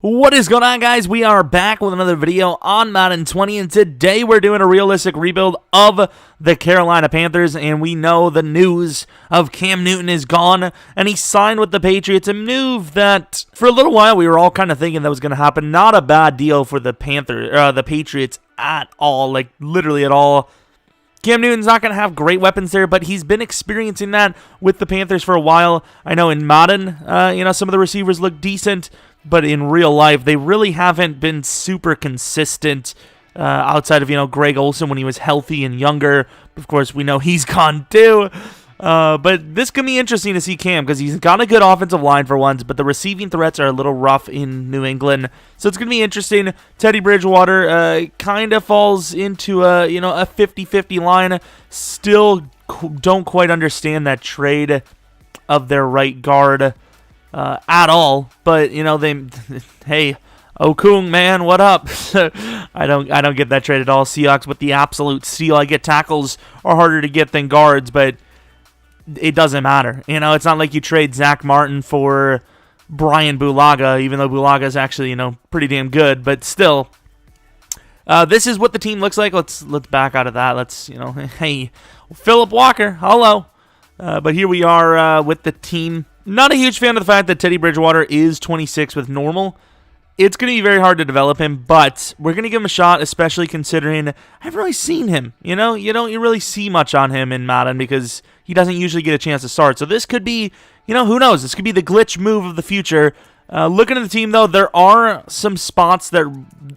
What is going on, guys? We are back with another video on Madden 20, and today we're doing a realistic rebuild of the Carolina Panthers, and we know the news of Cam Newton is gone, and he signed with the Patriots, a move that for a little while we were all kind of thinking that was going to happen. Not a bad deal for the Patriots at all, like literally at all. Cam Newton's not going to have great weapons there, but he's been experiencing that with the Panthers for a while. I know in Madden, some of the receivers look decent, but in real life, they really haven't been super consistent outside of, Greg Olsen when he was healthy and younger. Of course, we know he's gone too. But this could be interesting to see Cam because he's got a good offensive line for once, but the receiving threats are a little rough in New England. So it's going to be interesting. Teddy Bridgewater kind of falls into a 50-50 line. Still don't quite understand that trade of their right guard at all. But, hey, Okung, man, what up? I don't get that trade at all. Seahawks with the absolute steal. I get tackles are harder to get than guards, but it doesn't matter. It's not like you trade Zach Martin for Brian Bulaga, even though Bulaga is actually, pretty damn good. But still, this is what the team looks like. Let's back out of that. Let's, hey, Philip Walker, hello. But here we are with the team. Not a huge fan of the fact that Teddy Bridgewater is 26 with normal. It's going to be very hard to develop him, but we're going to give him a shot, especially considering I haven't really seen him. You don't really see much on him in Madden because he doesn't usually get a chance to start. So this could be, who knows? This could be the glitch move of the future. Looking at the team, though, there are some spots that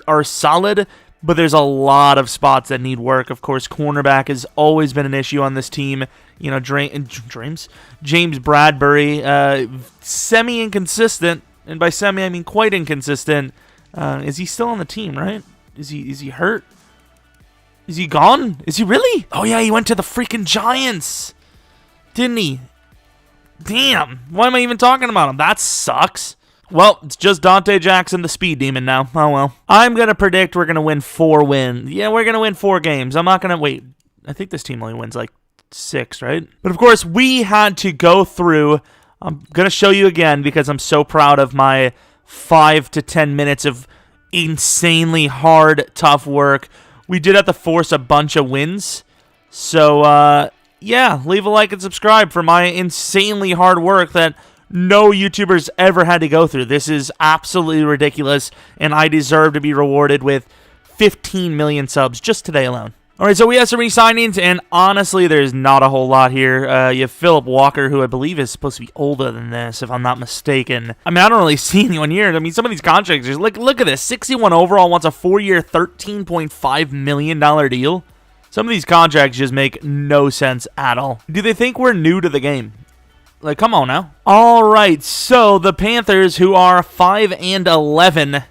are solid, but there's a lot of spots that need work. Of course, cornerback has always been an issue on this team. James Bradbury, semi-inconsistent. And by semi, I mean quite inconsistent. Is he still on the team, right? Is he hurt? Is he gone? Is he really? Oh, yeah, he went to the freaking Giants. Didn't he? Damn. Why am I even talking about him? That sucks. Well, it's just Dante Jackson, the speed demon now. Oh, well. I'm going to predict we're going to win 4 wins. Yeah, we're going to win 4 games. I'm not going to wait. I think this team only wins like 6, right? But, of course, we had to go through. I'm going to show you again because I'm so proud of my 5 to 10 minutes of insanely hard, tough work. We did have to force a bunch of wins. So, yeah, leave a like and subscribe for my insanely hard work that no YouTubers ever had to go through. This is absolutely ridiculous, and I deserve to be rewarded with 15 million subs just today alone. All right, so we have some re-signings, and honestly, there's not a whole lot here. You have Philip Walker, who I believe is supposed to be older than this, if I'm not mistaken. I mean, I don't really see anyone here. I mean, some of these contracts, look at this. 61 overall wants a 4-year, $13.5 million deal. Some of these contracts just make no sense at all. Do they think we're new to the game? Like, come on now. All right, so the Panthers, who are 5-11.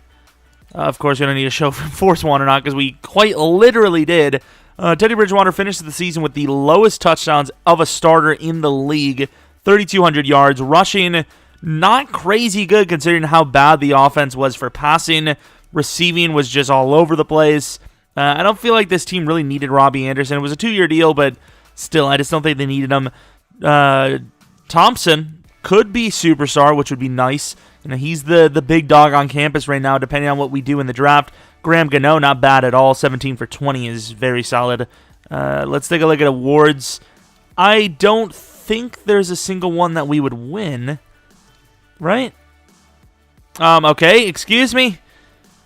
Of course, we don't need to show if we force one or not because we quite literally did. Teddy Bridgewater finished the season with the lowest touchdowns of a starter in the league, 3,200 yards. Rushing, not crazy good considering how bad the offense was for passing. Receiving was just all over the place. I don't feel like this team really needed Robbie Anderson. It was a 2-year deal, but still, I just don't think they needed him. Thompson could be superstar, which would be nice. He's the big dog on campus right now, depending on what we do in the draft. Graham Gano, not bad at all. 17 for 20 is very solid. Let's take a look at awards. I don't think there's a single one that we would win. Right? Okay, excuse me.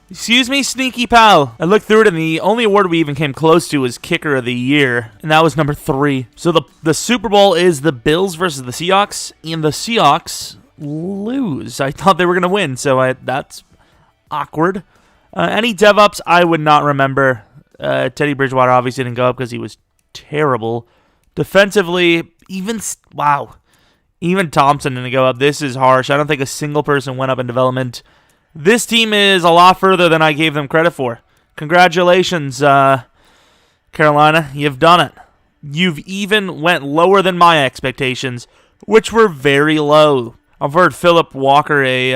Excuse me, sneaky pal. I looked through it, and the only award we even came close to was Kicker of the Year, and that was number 3. So the Super Bowl is the Bills versus the Seahawks, and the Seahawks lose. I thought they were going to win, so that's awkward. Any dev-ups I would not remember. Teddy Bridgewater obviously didn't go up because he was terrible. Defensively, even Thompson didn't go up. This is harsh. I don't think a single person went up in development. This team is a lot further than I gave them credit for. Congratulations, Carolina. You've done it. You've even went lower than my expectations, which were very low. I've heard Philip Walker a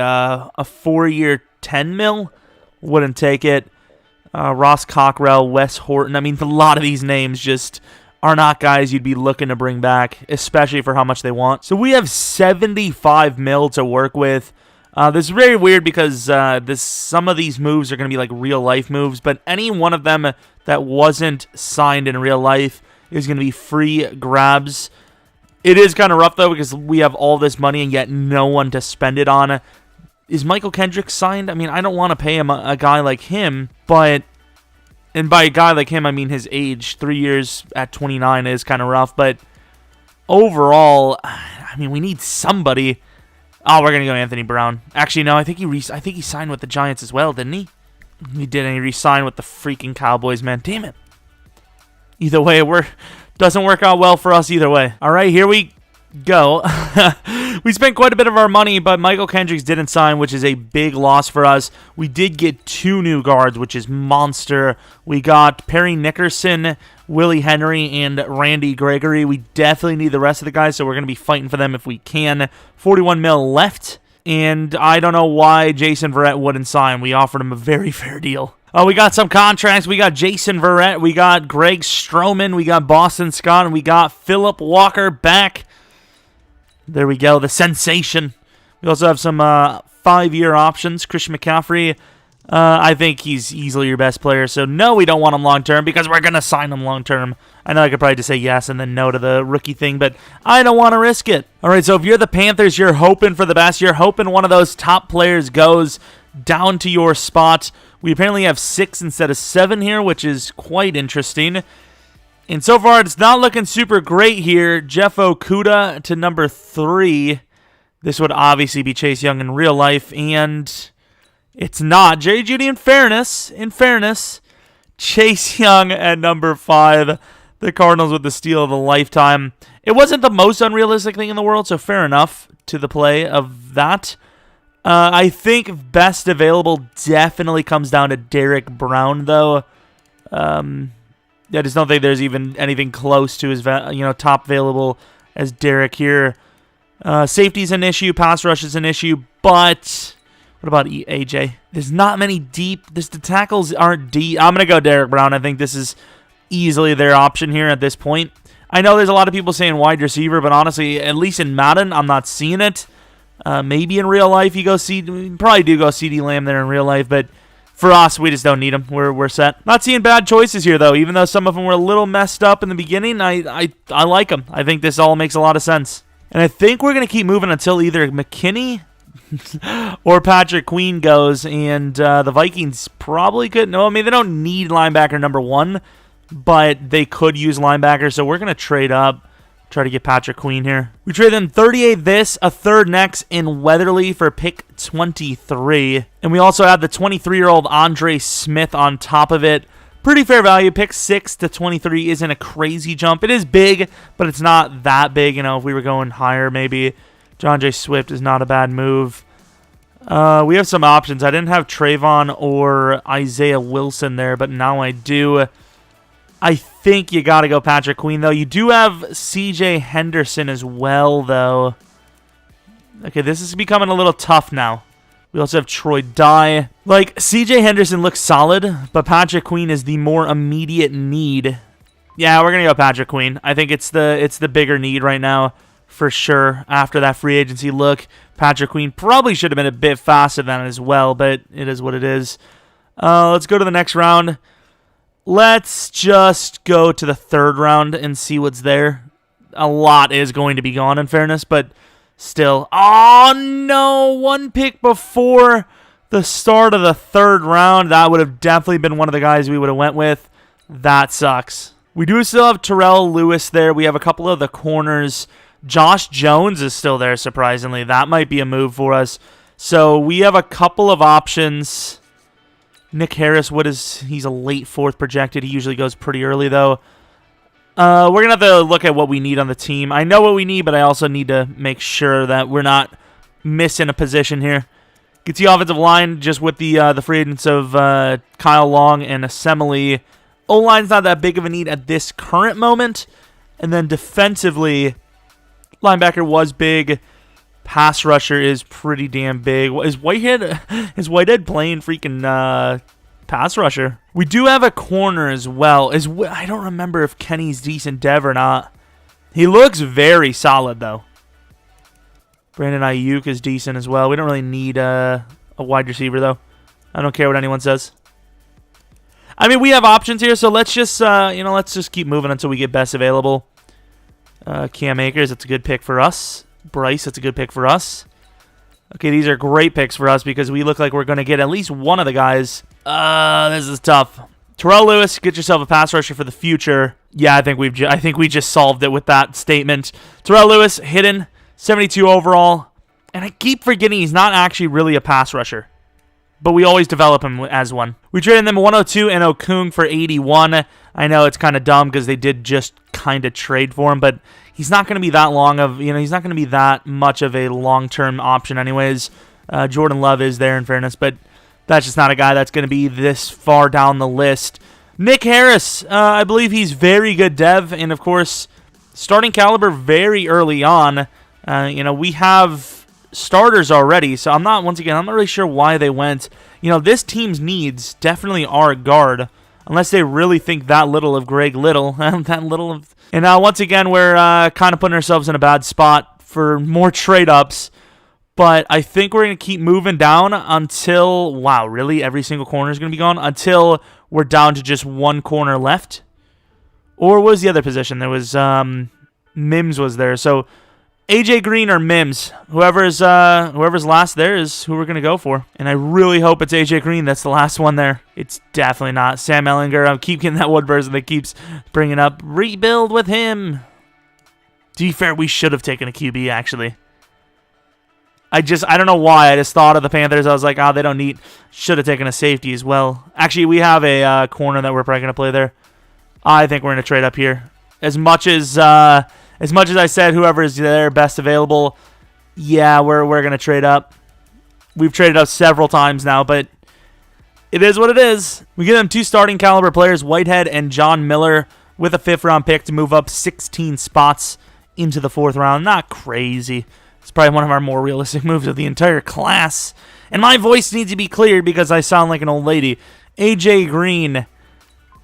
4-year, $10 million. Wouldn't take it. Ross Cockrell, Wes Horton. I mean, a lot of these names just are not guys you'd be looking to bring back, especially for how much they want. So we have $75 million to work with. This is very weird because some of these moves are going to be like real life moves, but any one of them that wasn't signed in real life is going to be free grabs. It is kind of rough though because we have all this money and yet no one to spend it on. Is Michael Kendrick signed? I mean, I don't want to pay him a guy like him, but, and by a guy like him, I mean his age. 3 years at 29 is kind of rough, but overall, I mean, we need somebody. Oh, we're gonna go Anthony Brown. Actually, no, I think he signed with the Giants as well, didn't he? He did, and he re-signed with the freaking Cowboys, man. Damn it. Either way, it doesn't work out well for us either way. All right, here we go. We spent quite a bit of our money, but Michael Kendricks didn't sign, which is a big loss for us. We did get 2 new guards, which is monster. We got Perry Nickerson, Willie Henry, and Randy Gregory. We definitely need the rest of the guys, so we're going to be fighting for them if we can. 41 mil left, and I don't know why Jason Verrett wouldn't sign. We offered him a very fair deal. Oh, we got some contracts. We got Jason Verrett. We got Greg Strowman. We got Boston Scott, and we got Phillip Walker back. There we go, the sensation. We also have some 5-year options. Christian McCaffrey, I think he's easily your best player. So, no, we don't want him long-term because we're going to sign him long-term. I know I could probably just say yes and then no to the rookie thing, but I don't want to risk it. All right, so if you're the Panthers, you're hoping for the best. You're hoping one of those top players goes down to your spot. We apparently have 6 instead of 7 here, which is quite interesting. And so far, it's not looking super great here. Jeff Okudah to number 3. This would obviously be Chase Young in real life, and it's not. Jerry Jeudy, in fairness, Chase Young at number 5. The Cardinals with the steal of a lifetime. It wasn't the most unrealistic thing in the world, so fair enough to the play of that. I think best available definitely comes down to Derrick Brown, though. I just don't think there's even anything close to his top available as Derrick here. Safety's an issue, pass rush is an issue, but what about AJ? There's not many deep. The tackles aren't deep. I'm gonna go Derrick Brown. I think this is easily their option here at this point. I know there's a lot of people saying wide receiver, but honestly, at least in Madden, I'm not seeing it. Maybe in real life you probably do go CD Lamb there in real life, but for us, we just don't need them. We're set. Not seeing bad choices here, though. Even though some of them were a little messed up in the beginning, I like them. I think this all makes a lot of sense. And I think we're going to keep moving until either McKinney or Patrick Queen goes. And the Vikings probably could. No, I mean, they don't need linebacker number 1, but they could use linebacker. So we're going to trade up. Try to get Patrick Queen here. We trade them 38 this, a third next, and Weatherly for pick 23. And we also have the 23-year-old Andre Smith on top of it. Pretty fair value. Pick 6 to 23 isn't a crazy jump. It is big, but it's not that big. If we were going higher, maybe John J. Swift is not a bad move. We have some options. I didn't have Trayvon or Isaiah Wilson there, but now I do. I think you got to go Patrick Queen, though. You do have C.J. Henderson as well, though. Okay, this is becoming a little tough now. We also have Troy Dye. Like, C.J. Henderson looks solid, but Patrick Queen is the more immediate need. Yeah, we're going to go Patrick Queen. I think it's the bigger need right now, for sure. After that free agency look, Patrick Queen probably should have been a bit faster than it as well, but it is what it is. Let's go to the next round. Let's just go to the third round and see what's there. A lot is going to be gone, in fairness, but still. Oh, no. 1 pick before the start of the third round. That would have definitely been one of the guys we would have went with. That sucks. We do still have Terrell Lewis there. We have a couple of the corners. Josh Jones is still there, surprisingly. That might be a move for us. So we have a couple of options. Nick Harris, he's a late 4th projected. He usually goes pretty early, though. We're going to have to look at what we need on the team. I know what we need, but I also need to make sure that we're not missing a position here. Get the offensive line just with the free agents of Kyle Long and Assembly. O-line's not that big of a need at this current moment. And then defensively, linebacker was big. Pass rusher is pretty damn big. Is Whitehead playing freaking pass rusher? We do have a corner as well. I don't remember if Kenny's decent dev or not. He looks very solid, though. Brandon Ayuk is decent as well. We don't really need a wide receiver, though. I don't care what anyone says. I mean, we have options here, so let's just, let's just keep moving until we get best available. Cam Akers, that's a good pick for us. Bryce, that's a good pick for us. Okay, these are great picks for us because we look like we're going to get at least one of the guys. This is tough. Terrell Lewis, get yourself a pass rusher for the future. Yeah, I think we just solved it with that statement. Terrell Lewis, hidden, 72 overall. And I keep forgetting he's not actually really a pass rusher, but we always develop him as one. We traded them 102 and Okung for 81. I know it's kind of dumb because they did just kind of trade for him, but he's not going to be that long of, he's not going to be that much of a long-term option anyways. Jordan Love is there in fairness, but that's just not a guy that's going to be this far down the list. Nick Harris, I believe he's very good dev, and of course, starting caliber very early on. We have starters already, so I'm not really sure why they went. This team's needs definitely are guard, unless they really think that little of Greg Little, And once again, we're kind of putting ourselves in a bad spot for more trade-ups, but I think we're going to keep moving down until, wow, really? Every single corner is going to be gone? Until we're down to just one corner left? Or what was the other position? There was, Mims was there, so AJ Green or Mims, whoever's last there is who we're going to go for. And I really hope it's AJ Green that's the last one there. It's definitely not. Sam Ellinger, I keep getting that one person that keeps bringing up, rebuild with him. To be fair, we should have taken a QB, actually. I don't know why. I just thought of the Panthers. I was like, they don't need, should have taken a safety as well. Actually, we have a corner that we're probably going to play there. I think we're going to trade up here. As much as I said, whoever is there, best available, yeah, we're going to trade up. We've traded up several times now, but it is what it is. We give them 2 starting caliber players, Whitehead and John Miller, with a 5th-round pick to move up 16 spots into the 4th round. Not crazy. It's probably one of our more realistic moves of the entire class. And my voice needs to be cleared because I sound like an old lady. AJ Green.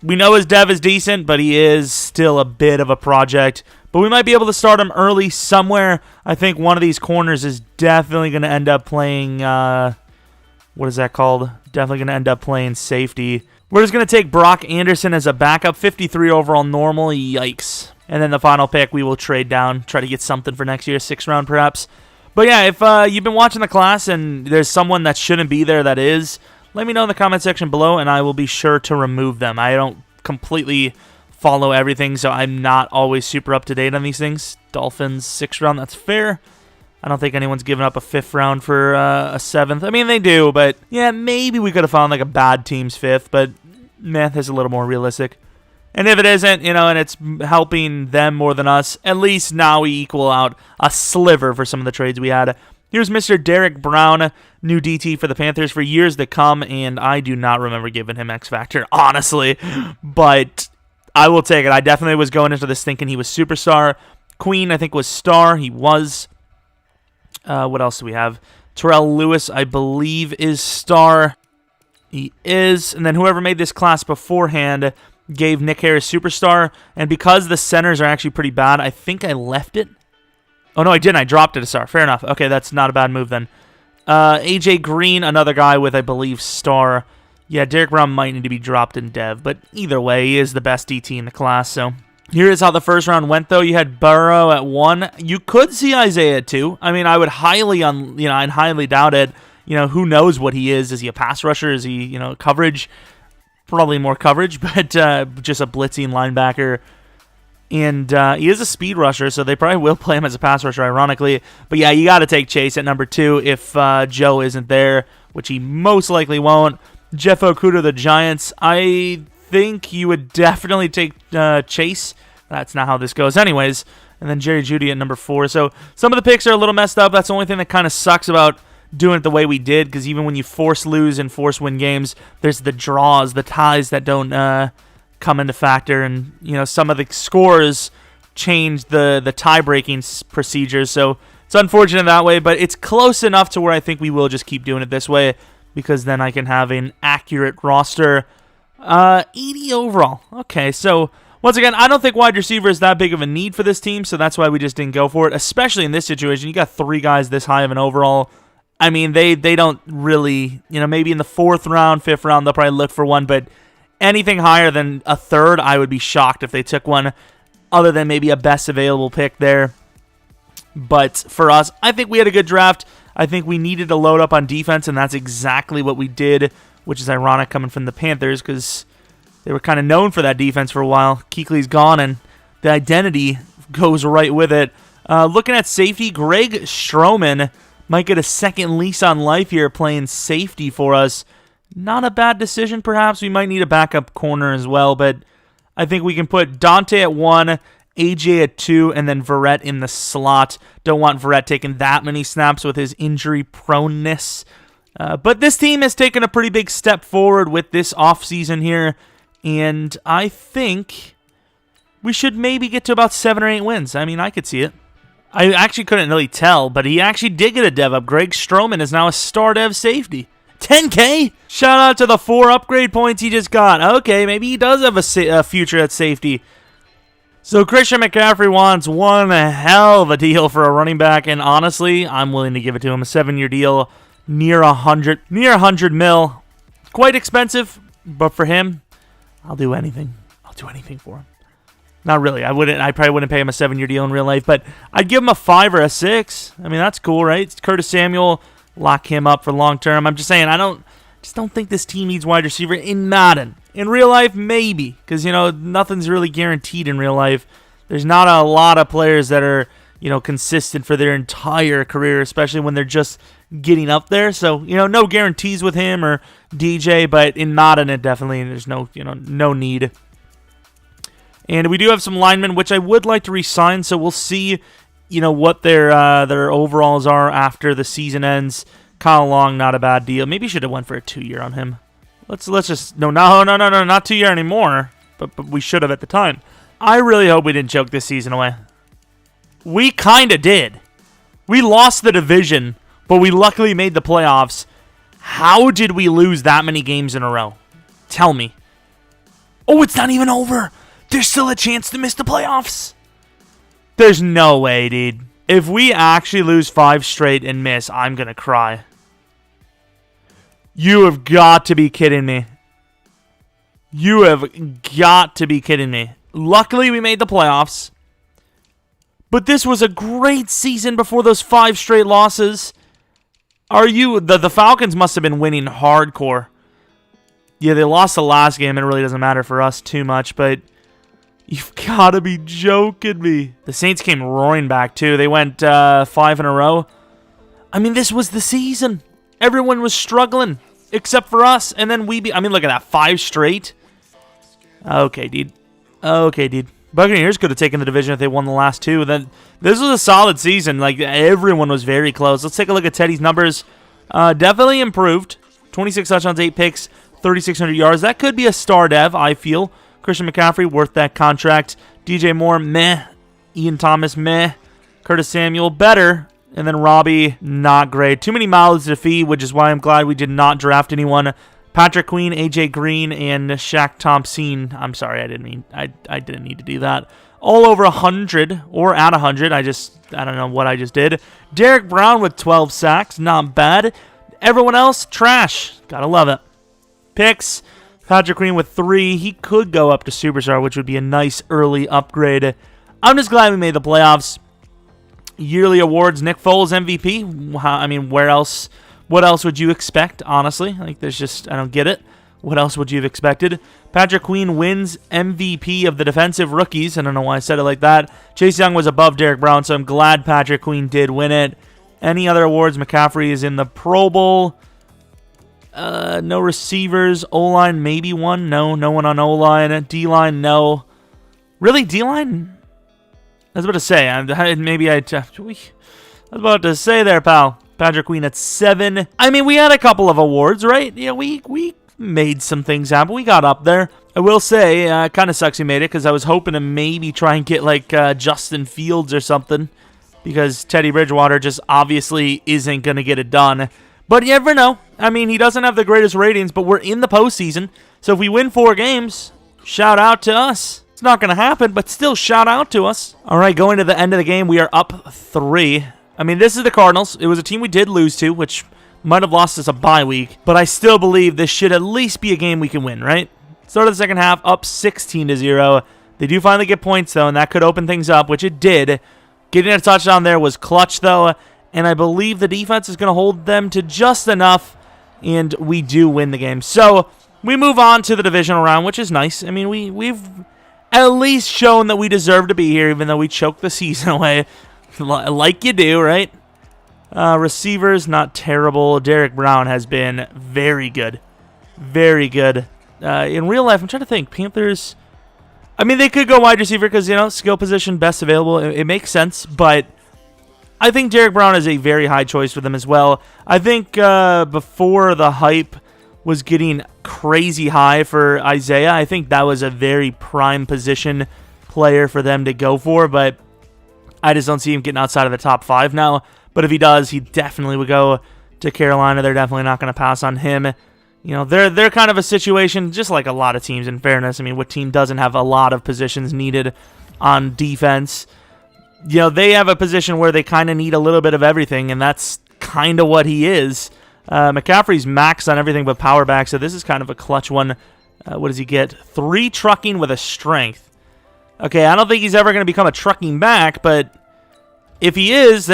We know his dev is decent, but he is still a bit of a project. But we might be able to start him early somewhere. I think one of these corners is definitely going to end up playing, what is that called? Definitely going to end up playing safety. We're just going to take Brock Anderson as a backup, 53 overall normal. Yikes. And then the final pick, we will trade down, try to get something for next year, 6th round perhaps. But yeah, if you've been watching the class and there's someone that shouldn't be there that is, let me know in the comment section below, and I will be sure to remove them. I don't completely follow everything, so I'm not always super up to date on these things. Dolphins, 6th round, that's fair. I don't think anyone's given up a 5th round for a 7th. I mean, they do, but yeah, maybe we could have found like a bad team's 5th, but math is a little more realistic. And if it isn't, and it's helping them more than us, at least now we equal out a sliver for some of the trades we had. Here's Mr. Derrick Brown, new DT for the Panthers for years to come, and I do not remember giving him X Factor, honestly, but I will take it. I definitely was going into this thinking he was superstar. Queen, I think, was star. He was. What else do we have? Terrell Lewis, I believe, is star. He is. And then whoever made this class beforehand gave Nick Harris superstar. And because the centers are actually pretty bad, I think I left it. Oh, no, I didn't. I dropped it a star. Fair enough. Okay, that's not a bad move then. AJ Green, another guy with, I believe, star. Yeah, Derrick Brown might need to be dropped in dev, but either way, he is the best DT in the class. So here is how the first round went, though. You had Burrow at 1. You could see Isaiah at 2. I mean, I would I'd highly doubt it. Who knows what he is? Is he a pass rusher? Is he, coverage? Probably more coverage, but just a blitzing linebacker. And he is a speed rusher, so they probably will play him as a pass rusher, ironically. But yeah, you got to take Chase at number 2 if Joe isn't there, which he most likely won't. Jeff Okuda, the Giants. I think you would definitely take Chase. That's not how this goes anyways. And then Jerry Jeudy at number 4. So some of the picks are a little messed up. That's the only thing that kind of sucks about doing it the way we did, because even when you force lose and force win games, there's the draws, the ties that don't come into factor, and some of the scores change the tie-breaking procedures. So it's unfortunate that way, but it's close enough to where I think we will just keep doing it this way, because then I can have an accurate roster. 80 overall. Okay, so Once again, I don't think wide receiver is that big of a need for this team, so that's why we just didn't go for it, especially in this situation. You got 3 guys this high of an overall. I mean, they don't really, maybe in the 4th round, 5th round, they'll probably look for one, but anything higher than a 3rd, I would be shocked if they took one, other than maybe a best available pick there. But for us, I think we had a good draft. I think we needed to load up on defense, and that's exactly what we did, which is ironic coming from the Panthers, because they were kind of known for that defense for a while. Kuechly's gone, and the identity goes right with it. Looking at safety, Greg Strowman might get a second lease on life here playing safety for us. Not a bad decision, perhaps. We might need a backup corner as well, but I think we can put Dante at 1, AJ at 2, and then Verrett in the slot. Don't want Verrett taking that many snaps with his injury proneness. But this team has taken a pretty big step forward with this offseason here, and I think we should maybe get to about 7 or 8 wins. I mean, I could see it. I actually couldn't really tell, but he actually did get a dev up. Greg Strowman is now a star dev safety. 10K? Shout out to the 4 upgrade points he just got. Okay, maybe he does have a future at safety. So Christian McCaffrey wants one hell of a deal for a running back, and honestly, I'm willing to give it to him. A 7-year deal, near 100 mil. Quite expensive, but for him, I'll do anything. I'll do anything for him. Not really. I probably wouldn't pay him a 7-year deal in real life, but I'd give him a 5 or a 6. I mean, that's cool, right? It's Curtis Samuel, lock him up for long term. I'm just saying, just don't think this team needs wide receiver in Madden. In real life, maybe, because nothing's really guaranteed in real life. There's not a lot of players that are consistent for their entire career, especially when they're just getting up there. So no guarantees with him or DJ, but in Madden, it definitely there's no need. And we do have some linemen, which I would like to re-sign, so we'll see, what their overalls are after the season ends. Kyle Long, not a bad deal. Maybe should have went for a 2-year on him. Let's just no, not 2-year anymore. But we should have at the time. I really hope we didn't choke this season away. We kind of did. We lost the division, but we luckily made the playoffs. How did we lose that many games in a row? Tell me. Oh, it's not even over. There's still a chance to miss the playoffs. There's no way, dude. If we actually lose 5 straight and miss, I'm going to cry. You have got to be kidding me. You have got to be kidding me. Luckily, we made the playoffs. But this was a great season before those 5 straight losses. The Falcons must have been winning hardcore. Yeah, they lost the last game. It really doesn't matter for us too much, but you've got to be joking me. The Saints came roaring back, too. They went 5 in a row. I mean, this was the season. Everyone was struggling, except for us. And then look at that. 5 straight. Okay, dude. Buccaneers could have taken the division if they won the last 2. Then this was a solid season. Like, everyone was very close. Let's take a look at Teddy's numbers. Definitely improved. 26 touchdowns, 8 picks, 3,600 yards. That could be a star dev, I feel. Christian McCaffrey, worth that contract. DJ Moore, meh. Ian Thomas, meh. Curtis Samuel, better. And then Robbie, not great. Too many mouths to feed, which is why I'm glad we did not draft anyone. Patrick Queen, AJ Green, and Shaq Thompson. I'm sorry, I didn't need to do that. All over 100 or at 100. I don't know what I just did. Derrick Brown with 12 sacks, not bad. Everyone else, trash. Gotta love it. Picks. Patrick Queen with 3. He could go up to Superstar, which would be a nice early upgrade. I'm just glad we made the playoffs. Yearly awards, Nick Foles MVP. I mean, where else? What else would you expect, honestly? Like, I don't get it. What else would you have expected? Patrick Queen wins MVP of the defensive rookies. I don't know why I said it like that. Chase Young was above Derrick Brown, so I'm glad Patrick Queen did win it. Any other awards? McCaffrey is in the Pro Bowl. No receivers. O-line, maybe one. No one on O-line. D-line, no. Really, D-line? I was about to say. I was about to say there, pal. Patrick Queen at 7. I mean, we had a couple of awards, right? We made some things happen. We got up there. I will say, kind of sucks we made it because I was hoping to maybe try and get like Justin Fields or something because Teddy Bridgewater just obviously isn't going to get it done. But you never know. I mean, he doesn't have the greatest ratings, but we're in the postseason. So if we win 4 games, shout out to us. not going to happen, but still shout out to us. All right, going to the end of the game, we are up 3. I mean, this is the Cardinals. It was a team we did lose to, which might have lost us a bye week, but I still believe this should at least be a game we can win, right? Start of the second half, up 16-0. They do finally get points, though, and that could open things up, which it did. Getting a touchdown there was clutch, though, and I believe the defense is going to hold them to just enough, and we do win the game. So we move on to the divisional round, which is nice. I mean, we've at least shown that we deserve to be here, even though we choked the season away, like you do, right? Receivers, not terrible. Derrick Brown has been very good. Very good. In real life, I'm trying to think. Panthers, I mean, they could go wide receiver because, you know, skill position, best available. It makes sense, but I think Derrick Brown is a very high choice for them as well. I think before the hype was getting crazy high for Isaiah, I think that was a very prime position player for them to go for, but I just don't see him getting outside of the top 5 now. But if he does, he definitely would go to Carolina. They're definitely not going to pass on him. You know, they're kind of a situation, just like a lot of teams, in fairness. I mean, what team doesn't have a lot of positions needed on defense? You know, they have a position where they kind of need a little bit of everything, and that's kind of what he is. McCaffrey's maxed on everything but power back, so this is kind of a clutch one. What does he get? 3 trucking with a strength. Okay, I don't think he's ever going to become a trucking back, but if he is,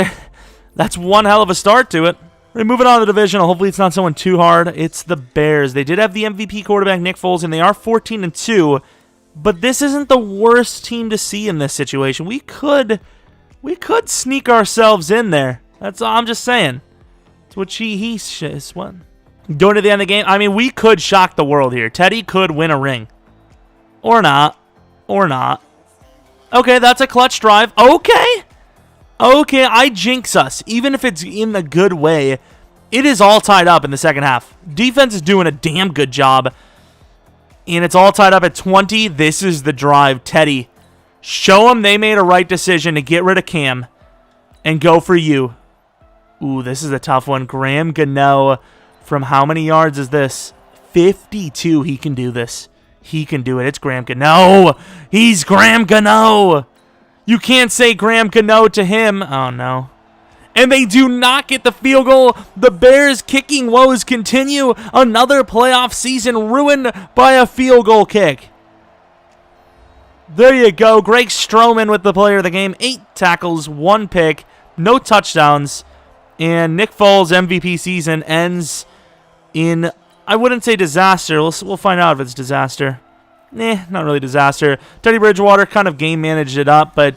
that's one hell of a start to it. We're moving on to the divisional. Hopefully it's not someone too hard. It's the Bears. They did have the MVP quarterback, Nick Foles, and they are 14-2. But this isn't the worst team to see in this situation. We could sneak ourselves in there. That's all I'm just saying. It's what he says. What? Going to the end of the game, I mean, we could shock the world here. Teddy could win a ring. Or not. Or not. Okay, that's a clutch drive. Okay, I jinx us. Even if it's in the good way, it is all tied up in the second half. Defense is doing a damn good job. And it's all tied up at 20. This is the drive. Teddy, show them they made a right decision to get rid of Cam and go for you. Ooh, this is a tough one. Graham Gano, from how many yards is this? 52. He can do this. He can do it. It's Graham Gano. He's Graham Gano. You can't say Graham Gano to him. Oh, no. And they do not get the field goal. The Bears' kicking woes continue. Another playoff season ruined by a field goal kick. There you go. Greg Strowman with the player of the game. 8 tackles, 1 pick, no touchdowns. And Nick Foles' MVP season ends in, I wouldn't say disaster. We'll find out if it's disaster. Not really disaster. Teddy Bridgewater kind of game managed it up, but,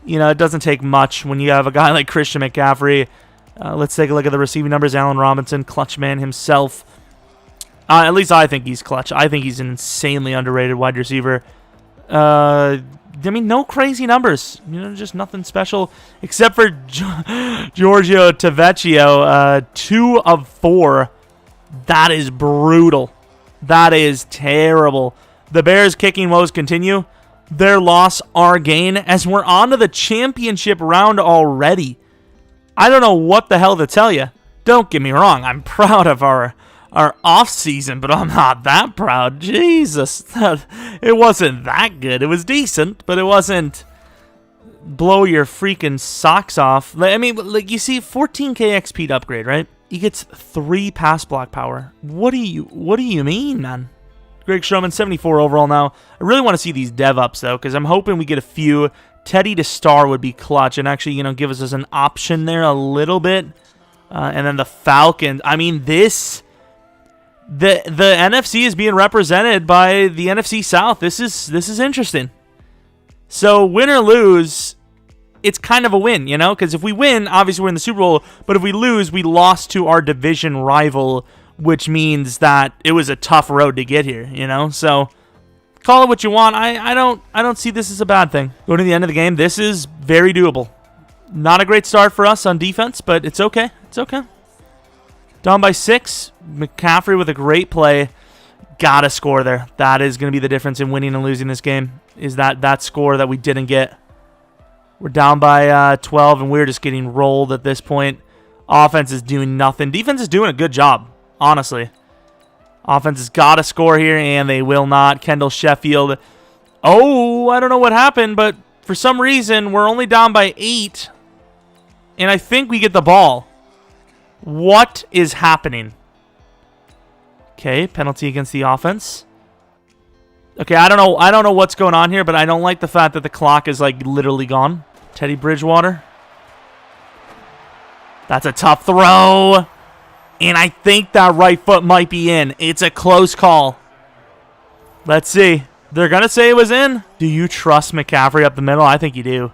you know, it doesn't take much when you have a guy like Christian McCaffrey. Let's take a look at the receiving numbers. Allen Robinson, clutch man himself. At least I think he's clutch. I think he's an insanely underrated wide receiver. I mean, no crazy numbers. You know, just nothing special except for Giorgio Tavecchio. 2 of 4. That is brutal. That is terrible. The Bears' kicking woes continue. Their loss, our gain, as we're on to the championship round already. I don't know what the hell to tell you. Don't get me wrong. I'm proud of our off-season, but I'm not that proud. Jesus. It wasn't that good. It was decent, but it wasn't blow your freaking socks off. I mean, like, you see 14k XP upgrade, right? He gets 3 pass block power. What do you mean, man? Greg Strowman, 74 overall now. I really want to see these dev ups, though, because I'm hoping we get a few. Teddy to star would be clutch and actually, you know, give us an option there a little bit. And then the Falcons. I mean, the NFC is being represented by the NFC South. This is interesting. So win or lose, it's kind of a win, you know, because if we win, obviously we're in the Super Bowl. But if we lose, we lost to our division rival, which means that it was a tough road to get here, you know. So call it what you want. I don't see this as a bad thing. Going to the end of the game, this is very doable. Not a great start for us on defense, but it's okay. It's okay. Down by 6. McCaffrey with a great play. Gotta score there. That is going to be the difference in winning and losing this game, is that score that we didn't get. We're down by 12, and we're just getting rolled at this point. Offense is doing nothing. Defense is doing a good job, honestly. Offense has got to score here, and they will not. Kendall Sheffield Oh, I don't know what happened, but for some reason, we're only down by 8. And I think we get the ball. What is happening? Okay, penalty against the offense. Okay, I don't know what's going on here, but I don't like the fact that the clock is like literally gone. Teddy Bridgewater. That's a tough throw. And I think that right foot might be in. It's a close call. Let's see. They're going to say it was in. Do you trust McCaffrey up the middle? I think you do.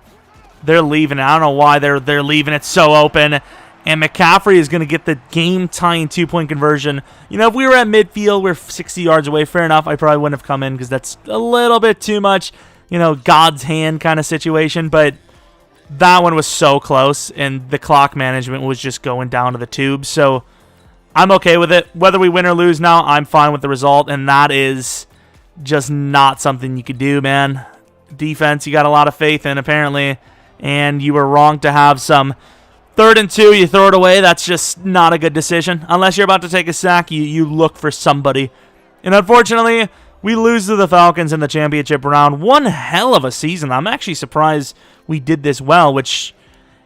They're leaving it. I don't know why they're leaving it so open. And McCaffrey is going to get the game-tying 2-point conversion. You know, if we were at midfield, we're 60 yards away. Fair enough. I probably wouldn't have come in because that's a little bit too much, you know, God's hand kind of situation. But that one was so close, and the clock management was just going down to the tube. So I'm okay with it. Whether we win or lose now, I'm fine with the result, and that is just not something you could do, man. Defense, you got a lot of faith in, apparently, and you were wrong to have some 3rd and 2, you throw it away. That's just not a good decision. Unless you're about to take a sack, you look for somebody. And unfortunately, we lose to the Falcons in the championship round. One hell of a season. I'm actually surprised we did this well, which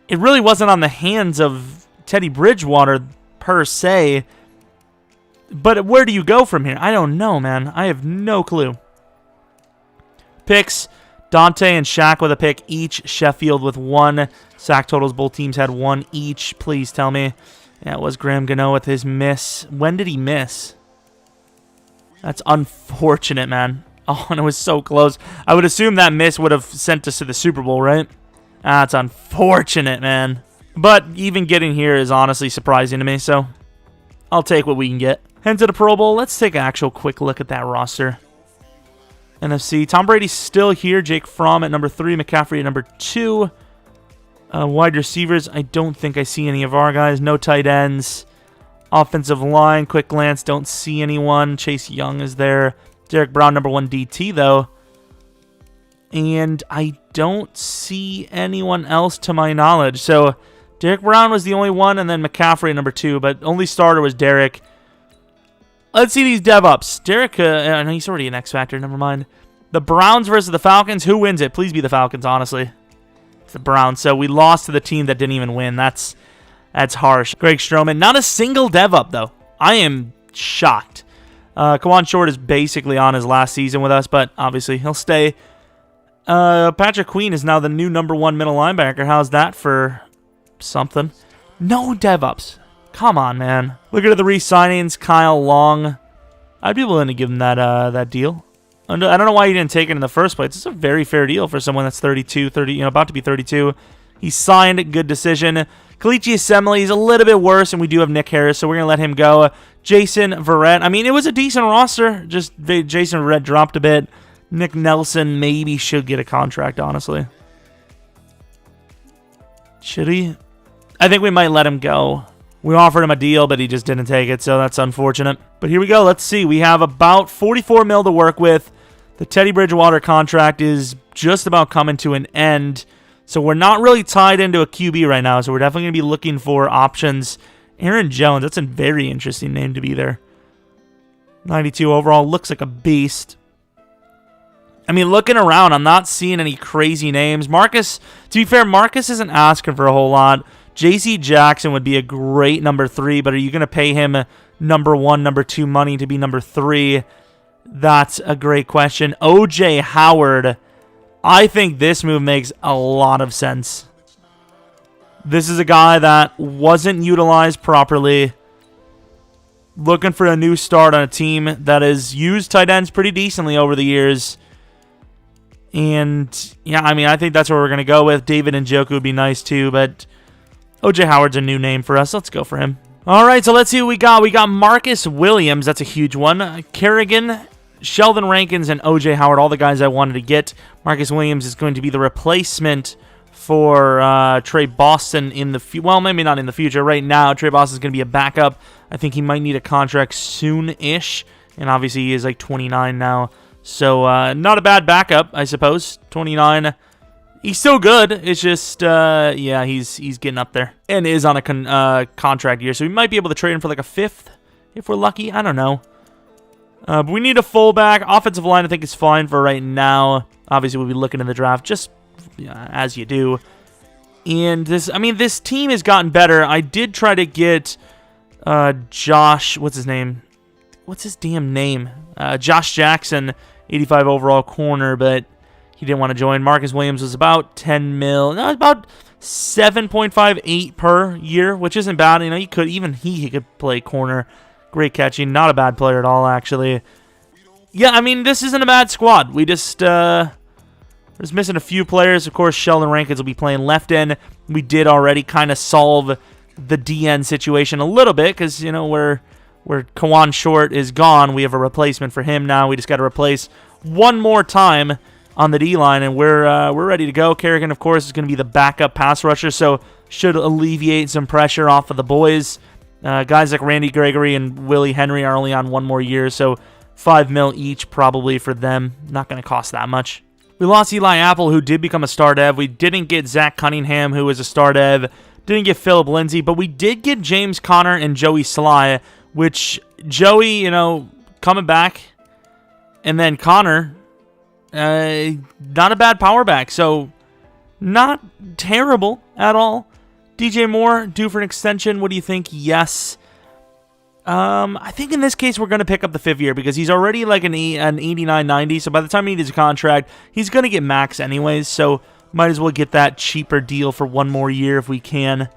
it really wasn't on the hands of Teddy Bridgewater per se. But where do you go from here? I don't know, man. I have no clue. Picks. Dante and Shaq with a pick each. Sheffield with 1. Sack totals, both teams had 1 each. Please tell me. Yeah, it was Graham Gano with his miss. When did he miss? That's unfortunate, man. Oh, and it was so close. I would assume that miss would have sent us to the Super Bowl, right? That's unfortunate, man. But even getting here is honestly surprising to me, so I'll take what we can get. Head to the Pro Bowl. Let's take an actual quick look at that roster. NFC. Tom Brady's still here. Jake Fromm at number 3. McCaffrey at number 2. Wide receivers. I don't think I see any of our guys. No tight ends. Offensive line. Quick glance. Don't see anyone. Chase Young is there. Derrick Brown, number 1 DT, though. And I don't see anyone else to my knowledge. So Derrick Brown was the only one, and then McCaffrey number 2. But only starter was Derrick. Let's see these dev-ups. Derrick, no, he's already an X-Factor. Never mind. The Browns versus the Falcons. Who wins it? Please be the Falcons, honestly. It's the Browns. So we lost to the team that didn't even win. That's harsh. Greg Strowman. Not a single dev-up, though. I am shocked. Kawan Short is basically on his last season with us, but obviously he'll stay. Patrick Queen is now the new number 1 middle linebacker. How's that for something? No dev-ups. Come on, man. Look at the re-signings. Kyle Long. I'd be willing to give him that deal. I don't know why he didn't take it in the first place. It's a very fair deal for someone that's 32, about to be 32. He signed. Good decision. Kalichi Assembly is a little bit worse, and we do have Nick Harris, so we're going to let him go. Jason Verrett. I mean, it was a decent roster. Just Jason Verrett dropped a bit. Nick Nelson maybe should get a contract, honestly. Should he? I think we might let him go. We offered him a deal, but he just didn't take it, so that's unfortunate. But here we go. Let's see. We have about $44 million to work with. The Teddy Bridgewater contract is just about coming to an end, so we're not really tied into a QB right now, so we're definitely going to be looking for options. Aaron Jones, that's a very interesting name to be there. 92 overall, looks like a beast. I mean, looking around, I'm not seeing any crazy names. Marcus, to be fair, Marcus isn't asking for a whole lot. J.C. Jackson would be a great number 3, but are you going to pay him number 1, number 2 money to be number 3? That's a great question. O.J. Howard, I think this move makes a lot of sense. This is a guy that wasn't utilized properly. Looking for a new start on a team that has used tight ends pretty decently over the years. And, yeah, I mean, I think that's where we're going to go with. David Njoku would be nice, too, but O.J. Howard's a new name for us. Let's go for him. All right, so let's see what we got. We got Marcus Williams. That's a huge one. Kerrigan, Sheldon Rankins, and O.J. Howard, all the guys I wanted to get. Marcus Williams is going to be the replacement for Trey Boston in the future. Well, maybe not in the future. Right now, Trey Boston's going to be a backup. I think he might need a contract soon-ish, and obviously he is like 29 now. So not a bad backup, I suppose. 29. He's still good. It's just, yeah, he's getting up there. And is on a contract year, so we might be able to trade him for like a 5th if we're lucky. I don't know. But we need a fullback. Offensive line, I think, is fine for right now. Obviously, we'll be looking in the draft just as you do. And this team has gotten better. I did try to get Josh, what's his name? What's his damn name? Josh Jackson, 85 overall corner, but he didn't want to join. Marcus Williams was about 10 mil. No, about 7.58 per year, which isn't bad. You know, he could play corner. Great catching. Not a bad player at all, actually. Yeah, I mean, this isn't a bad squad. We just was missing a few players. Of course, Sheldon Rankins will be playing left end. We did already kind of solve the DN situation a little bit because, you know, where Kawan Short is gone, we have a replacement for him now. We just got to replace one more time on the D-line, and we're ready to go. Kerrigan, of course, is going to be the backup pass rusher, so should alleviate some pressure off of the boys. Guys like Randy Gregory and Willie Henry are only on one more year, so $5 million each probably for them. Not going to cost that much. We lost Eli Apple, who did become a star dev. We didn't get Zach Cunningham, who was a star dev. Didn't get Philip Lindsay, but we did get James Conner and Joey Sly, which Joey, you know, coming back, and then Connor, not a bad power back, so not terrible at all. DJ Moore, due for an extension. What do you think? Yes. I think in this case we're going to pick up the 5th year because he's already like an 89-90, so by the time he needs a contract, he's going to get max anyways, so might as well get that cheaper deal for one more year if we can.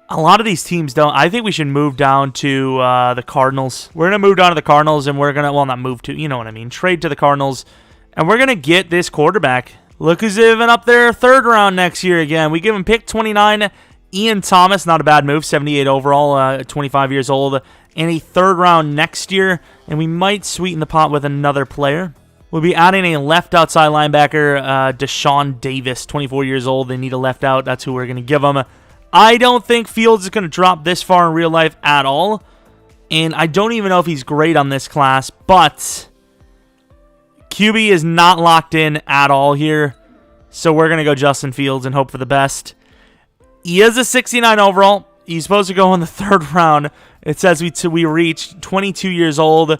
A lot of these teams don't. I think we should move down to the Cardinals. We're going to move down to the Cardinals, and we're going to, well, not move to, you know what I mean, trade to the Cardinals, and we're going to get this quarterback. Look who's even up there 3rd round next year again. We give him pick 29, Ian Thomas, not a bad move, 78 overall, 25 years old, and a 3rd round next year, and we might sweeten the pot with another player. We'll be adding a left outside linebacker, Deshaun Davis, 24 years old. They need a left out. That's who we're going to give them. I don't think Fields is going to drop this far in real life at all, and I don't even know if he's great on this class, but QB is not locked in at all here, so we're going to go Justin Fields and hope for the best. He is a 69 overall. He's supposed to go in the 3rd round. It says we reach 22 years old,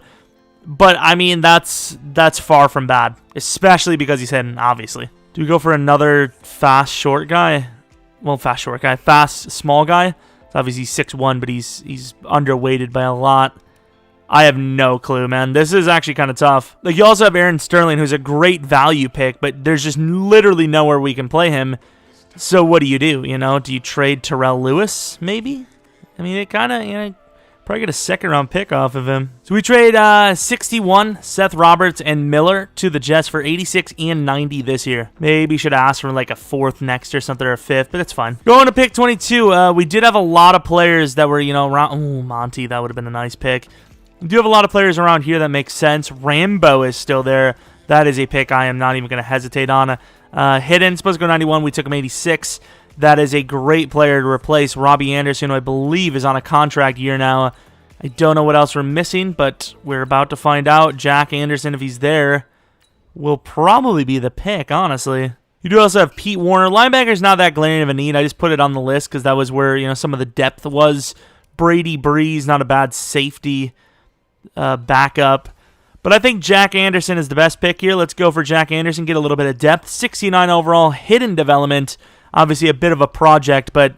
but I mean that's far from bad, especially because he's hitting, obviously. Do we go for another fast short guy? Well, fast short guy, fast small guy. So obviously he's 6'1", but he's underweighted by a lot. I have no clue, man. This is actually kind of tough. Like, you also have Aaron Sterling, who's a great value pick, but there's just literally nowhere we can play him. So what do? You know, do you trade Terrell Lewis, maybe? I mean, it kind of, you know, probably get a 2nd round pick off of him. So we trade 61, Seth Roberts, and Miller to the Jets for 86 and 90 this year. Maybe should ask for like a 4th next or something, or a 5th, but it's fine. Going to pick 22, we did have a lot of players that were, you know, around. Oh, Monty, that would have been a nice pick. We do have a lot of players around here that make sense. Rambo is still there. That is a pick I am not even going to hesitate on. Hidden, supposed to go 91. We took him 86. That is a great player to replace Robbie Anderson, who I believe is on a contract year now. I don't know what else we're missing, but we're about to find out. Jack Anderson, if he's there, will probably be the pick, honestly. You do also have Pete Warner. Linebacker's not that glaring of a need. I just put it on the list because that was where, you know, some of the depth was. Brady Breeze, not a bad safety backup. But I think Jack Anderson is the best pick here. Let's go for Jack Anderson, get a little bit of depth. 69 overall, hidden development. Obviously a bit of a project, but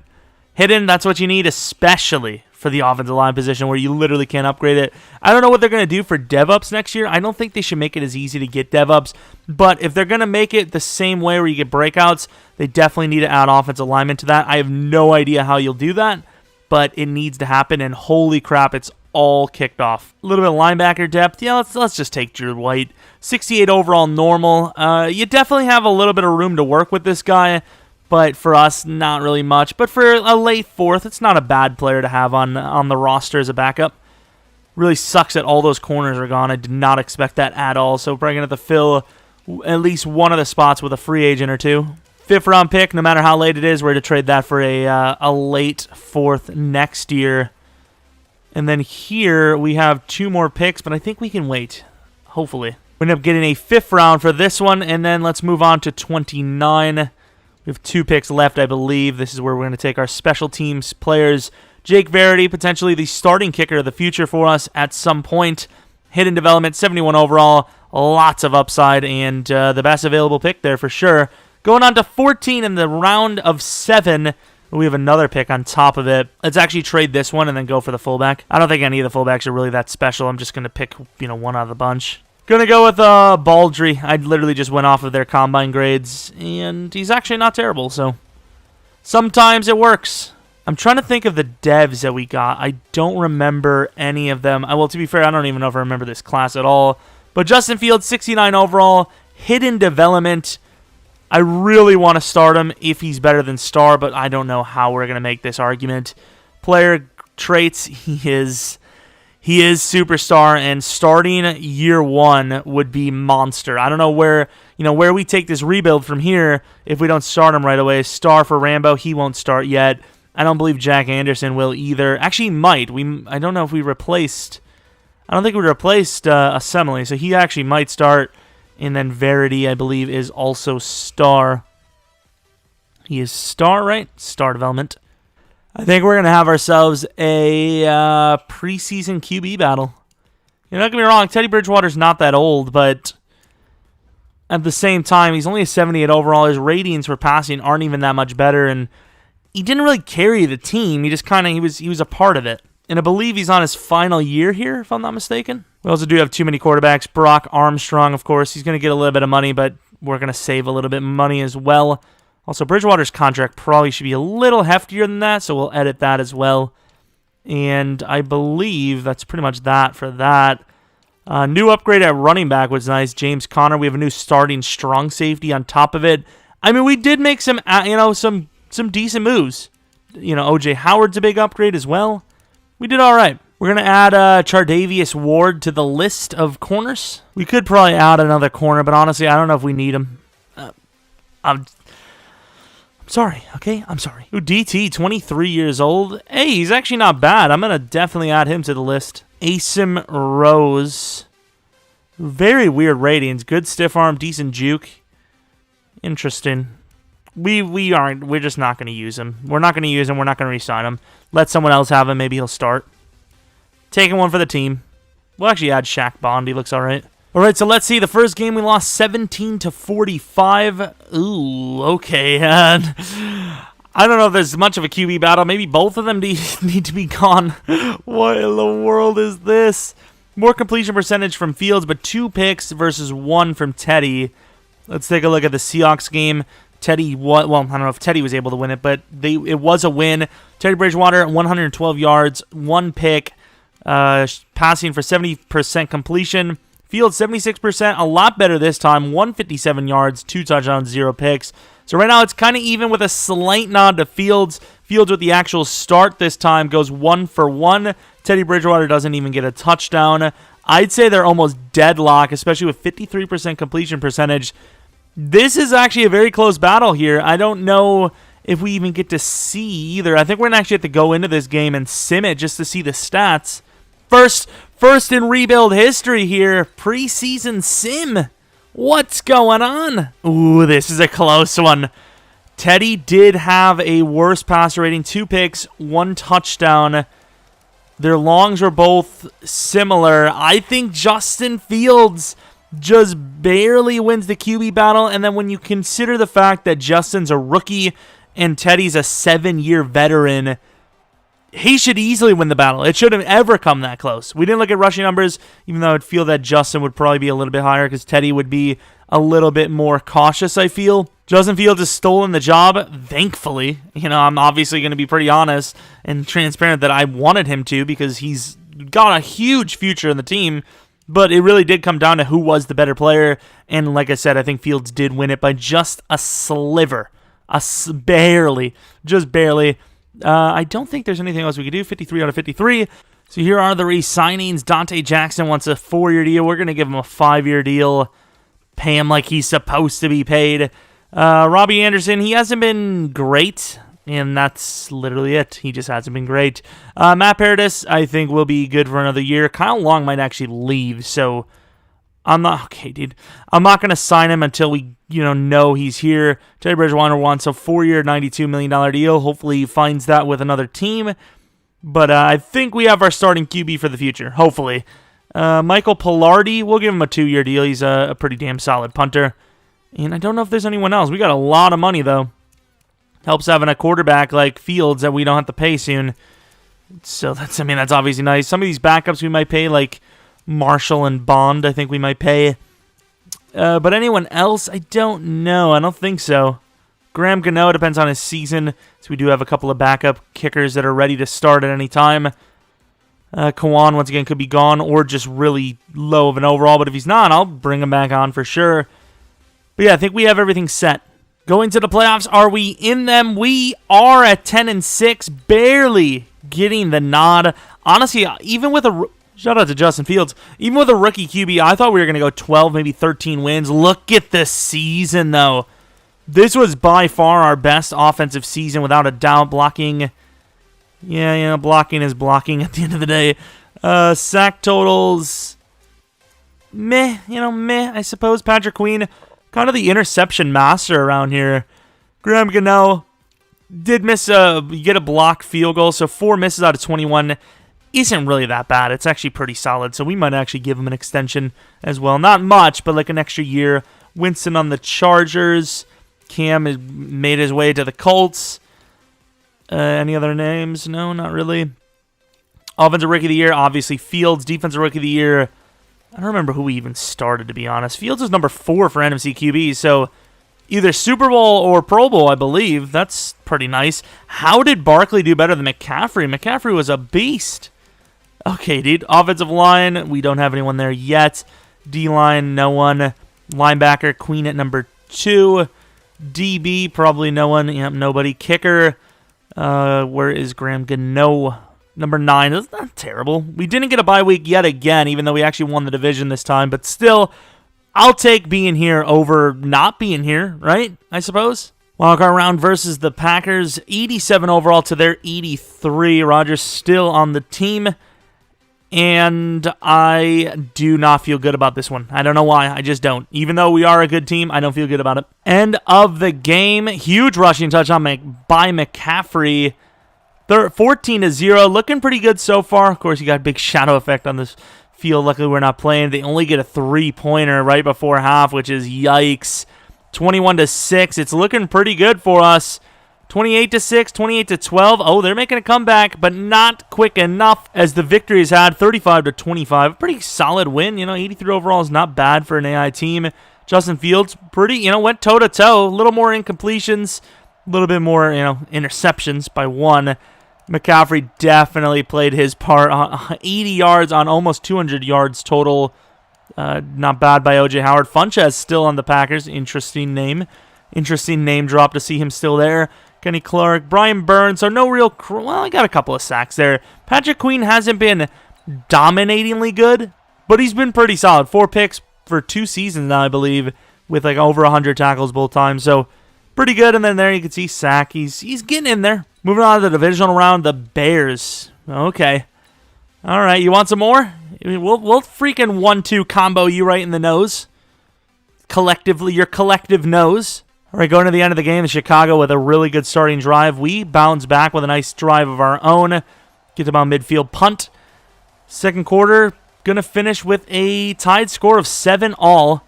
hidden, that's what you need, especially for the offensive line position where you literally can't upgrade it. I don't know what they're going to do for dev-ups next year. I don't think they should make it as easy to get dev-ups, but if they're going to make it the same way where you get breakouts, they definitely need to add offensive linemen to that. I have no idea how you'll do that, but it needs to happen, and holy crap, it's all kicked off. A little bit of linebacker depth. Yeah, let's just take Drew White. 68 overall normal. You definitely have a little bit of room to work with this guy, but for us, not really much. But for a late 4th, it's not a bad player to have on the roster as a backup. Really sucks that all those corners are gone. I did not expect that at all. So probably going to have to fill at least one of the spots with a free agent or two. 5th round pick, no matter how late it is, we're going to trade that for a late 4th next year. And then here we have 2 more picks, but I think we can wait, hopefully. We end up getting a 5th round for this one, and then let's move on to 29. We have 2 picks left, I believe. This is where we're going to take our special teams players. Jake Verity, potentially the starting kicker of the future for us at some point. hidden development, 71 overall, lots of upside, and the best available pick there for sure. Going on to 14 in the round of 7. We have another pick on top of it. Let's actually trade this one and then go for the fullback. I don't think any of the fullbacks are really that special. I'm just going to pick, one out of the bunch. Going to go with Baldry. I literally just went off of their combine grades, and he's actually not terrible, so sometimes it works. I'm trying to think of the devs that we got. I don't remember any of them. Well, to be fair, I don't even know if I remember this class at all. But Justin Fields, 69 overall, hidden development. I really want to start him if he's better than Star, but I don't know how we're going to make this argument. Player traits, he is superstar, and starting year 1 would be monster. I don't know where we take this rebuild from here if we don't start him right away. Star for Rambo, he won't start yet. I don't believe Jack Anderson will either. Actually, he might. I don't know if we replaced. I don't think we replaced Assembly, so he actually might start. And then Verity, I believe, is also Star. He is Star, right? Star development. I think we're going to have ourselves a preseason QB battle. You're not going to be wrong. Teddy Bridgewater's not that old, but at the same time, he's only a 78 overall. His ratings for passing aren't even that much better, and he didn't really carry the team. He just he was a part of it. And I believe he's on his final year here, if I'm not mistaken. We also do have too many quarterbacks. Brock Armstrong, of course. He's going to get a little bit of money, but we're going to save a little bit of money as well. Also, Bridgewater's contract probably should be a little heftier than that, so we'll edit that as well. And I believe that's pretty much that for that. New upgrade at running back was nice. James Conner. We have a new starting strong safety on top of it. I mean, we did make some decent moves. O.J. Howard's a big upgrade as well. We did all right. We're going to add Chardavius Ward to the list of corners. We could probably add another corner, but honestly, I don't know if we need him. I'm sorry, okay? I'm sorry. Ooh, DT, 23 years old. Hey, he's actually not bad. I'm going to definitely add him to the list. Asim Rose. Very weird ratings. Good stiff arm, decent juke. Interesting. We're just not going to use him. We're not going to use him. We're not going to re-sign him. Let someone else have him. Maybe he'll start. Taking one for the team. We'll actually add Shaq Bond. He looks all right. All right, so let's see. The first game we lost 17-45. Ooh, okay. I don't know if there's much of a QB battle. Maybe both of them need to be gone. What in the world is this? More completion percentage from Fields, but 2 picks versus 1 from Teddy. Let's take a look at the Seahawks game. Teddy, I don't know if Teddy was able to win it, but it was a win. Teddy Bridgewater, 112 yards, 1 pick, passing for 70% completion. Fields, 76%, a lot better this time, 157 yards, 2 touchdowns, 0 picks. So right now it's kind of even with a slight nod to Fields. Fields with the actual start this time goes 1 for 1. Teddy Bridgewater doesn't even get a touchdown. I'd say they're almost deadlock, especially with 53% completion percentage. This is actually a very close battle here. I don't know if we even get to see either. I think we're going to actually have to go into this game and sim it just to see the stats. First in rebuild history here, preseason sim. What's going on? Ooh, this is a close one. Teddy did have a worse passer rating, 2 picks, 1 touchdown. Their longs were both similar. I think Justin Fields just barely wins the QB battle, and then when you consider the fact that Justin's a rookie and Teddy's a 7-year veteran, he should easily win the battle. It shouldn't ever come that close. We didn't look at rushing numbers, even though I'd feel that Justin would probably be a little bit higher because Teddy would be a little bit more cautious, I feel. Justin Fields has stolen the job, thankfully. I'm obviously going to be pretty honest and transparent that I wanted him to because he's got a huge future in the team. But it really did come down to who was the better player. And like I said, I think Fields did win it by just a sliver. Barely. Just barely. I don't think there's anything else we could do. 53 out of 53. So here are the re-signings. Dante Jackson wants a 4-year deal. We're going to give him a 5-year deal. Pay him like he's supposed to be paid. Robbie Anderson, he hasn't been great. And that's literally it. He just hasn't been great. Matt Paradis, I think, will be good for another year. Kyle Long might actually leave, so I'm not going to sign him until we, know he's here. Teddy Bridgewater wants a 4-year, $92 million deal. Hopefully he finds that with another team. But I think we have our starting QB for the future, hopefully. Michael Pilardi, we'll give him a 2-year deal. He's a pretty damn solid punter. And I don't know if there's anyone else. We got a lot of money, though. Helps having a quarterback like Fields that we don't have to pay soon. So that's obviously nice. Some of these backups we might pay, like Marshall and Bond, I think we might pay. But anyone else, I don't know. I don't think so. Graham Gano, depends on his season. So we do have a couple of backup kickers that are ready to start at any time. Kawan, once again, could be gone or just really low of an overall. But if he's not, I'll bring him back on for sure. But yeah, I think we have everything set. Going to the playoffs, are we in them? We are at 10-6, barely getting the nod. Honestly, even with a... Shout out to Justin Fields. Even with a rookie QB, I thought we were going to go 12, maybe 13 wins. Look at the season, though. This was by far our best offensive season, without a doubt. Blocking... Yeah, blocking is blocking at the end of the day. Sack totals... Meh, I suppose. Patrick Queen... Kind of the interception master around here. Graham Gano did miss get a blocked field goal, so 4 misses out of 21 isn't really that bad. It's actually pretty solid, so we might actually give him an extension as well. Not much, but like an extra year. Winston on the Chargers. Cam has made his way to the Colts. Any other names? No, not really. Offensive Rookie of the Year, obviously Fields. Defensive Rookie of the Year, I don't remember who we even started, to be honest. Fields is number 4 for NFC QB, so either Super Bowl or Pro Bowl, I believe. That's pretty nice. How did Barkley do better than McCaffrey? McCaffrey was a beast. Okay, dude. Offensive line, we don't have anyone there yet. D-line, no one. Linebacker, Queen at number 2. DB, probably no one. Yep, nobody. Kicker, where is Graham Gano? Number 9, that's not terrible. We didn't get a bye week yet again, even though we actually won the division this time. But still, I'll take being here over not being here, right? I suppose. Wildcard round versus the Packers. 87 overall to their 83. Rodgers still on the team. And I do not feel good about this one. I don't know why. I just don't. Even though we are a good team, I don't feel good about it. End of the game. Huge rushing touchdown by McCaffrey. 14-0, looking pretty good so far. Of course, you got a big shadow effect on this field. Luckily, we're not playing. They only get a 3-pointer right before half, which is yikes. 21-6. It's looking pretty good for us. 28-6, 28-12. Oh, they're making a comeback, but not quick enough as the victories had. 35-25. Pretty solid win. 83 overall is not bad for an AI team. Justin Fields, went toe-to-toe. A little more incompletions. A little bit more, interceptions by 1. McCaffrey definitely played his part. 80 yards on almost 200 yards total. Not bad by O.J. Howard. Funchess still on the Packers. Interesting name. Interesting name drop to see him still there. Kenny Clark. Brian Burns. So no real... I got a couple of sacks there. Patrick Queen hasn't been dominatingly good, but he's been pretty solid. 4 picks for 2 seasons now, I believe, with like over 100 tackles both times. So pretty good. And then there you can see sack. He's getting in there. Moving on to the divisional round, the Bears. Okay. All right, you want some more? We'll freaking 1-2 combo you right in the nose. Collectively, your collective nose. All right, going to the end of the game, Chicago with a really good starting drive. We bounce back with a nice drive of our own. Get them on midfield punt. Second quarter, going to finish with a tied score of 7-all.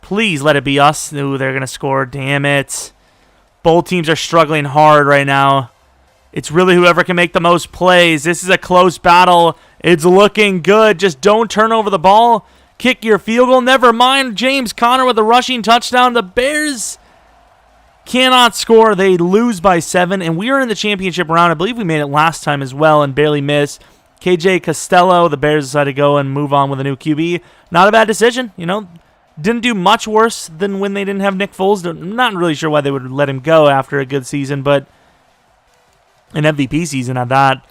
Please let it be us. Ooh, they're going to score. Damn it. Both teams are struggling hard right now. It's really whoever can make the most plays. This is a close battle. It's looking good. Just don't turn over the ball. Kick your field goal. Never mind. James Conner with a rushing touchdown. The Bears cannot score. They lose by 7, and we are in the championship round. I believe we made it last time as well and barely missed. KJ Costello, the Bears decided to go and move on with a new QB. Not a bad decision, Didn't do much worse than when they didn't have Nick Foles. I'm not really sure why they would let him go after a good season, but an MVP season at that.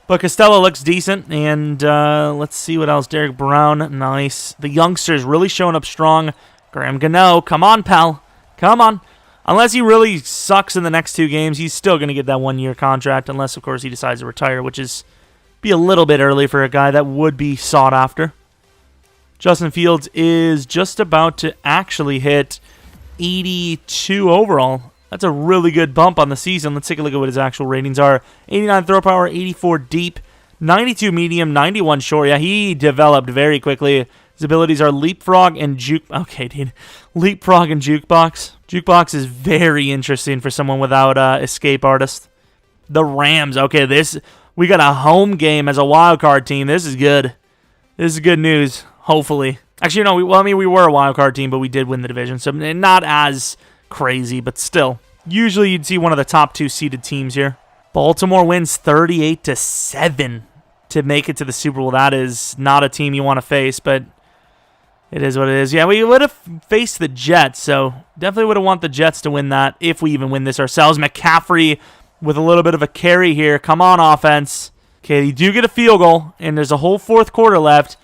But Costello looks decent, and let's see what else. Derrick Brown, nice. The youngsters really showing up strong. Graham Gano, come on, pal. Come on. Unless he really sucks in the next 2 games, he's still going to get that 1-year contract, unless, of course, he decides to retire, which is be a little bit early for a guy that would be sought after. Justin Fields is just about to actually hit 82 overall. That's a really good bump on the season. Let's take a look at what his actual ratings are. 89 throw power, 84 deep, 92 medium, 91 short. Yeah, he developed very quickly. His abilities are leapfrog and juke. Okay, dude. Leapfrog and jukebox. Jukebox is very interesting for someone without escape artist. The Rams. Okay, we got a home game as a wild card team. This is good. This is good news. Hopefully. Actually, no. We were a wild card team, but we did win the division, so not as crazy, but still. Usually, you'd see one of the top 2 seeded teams here. Baltimore wins 38-7 to make it to the Super Bowl. That is not a team you want to face, but it is what it is. Yeah, we would have faced the Jets, so definitely would have wanted the Jets to win that if we even win this ourselves. McCaffrey with a little bit of a carry here. Come on, offense. Okay, you do get a field goal, and there's a whole fourth quarter left.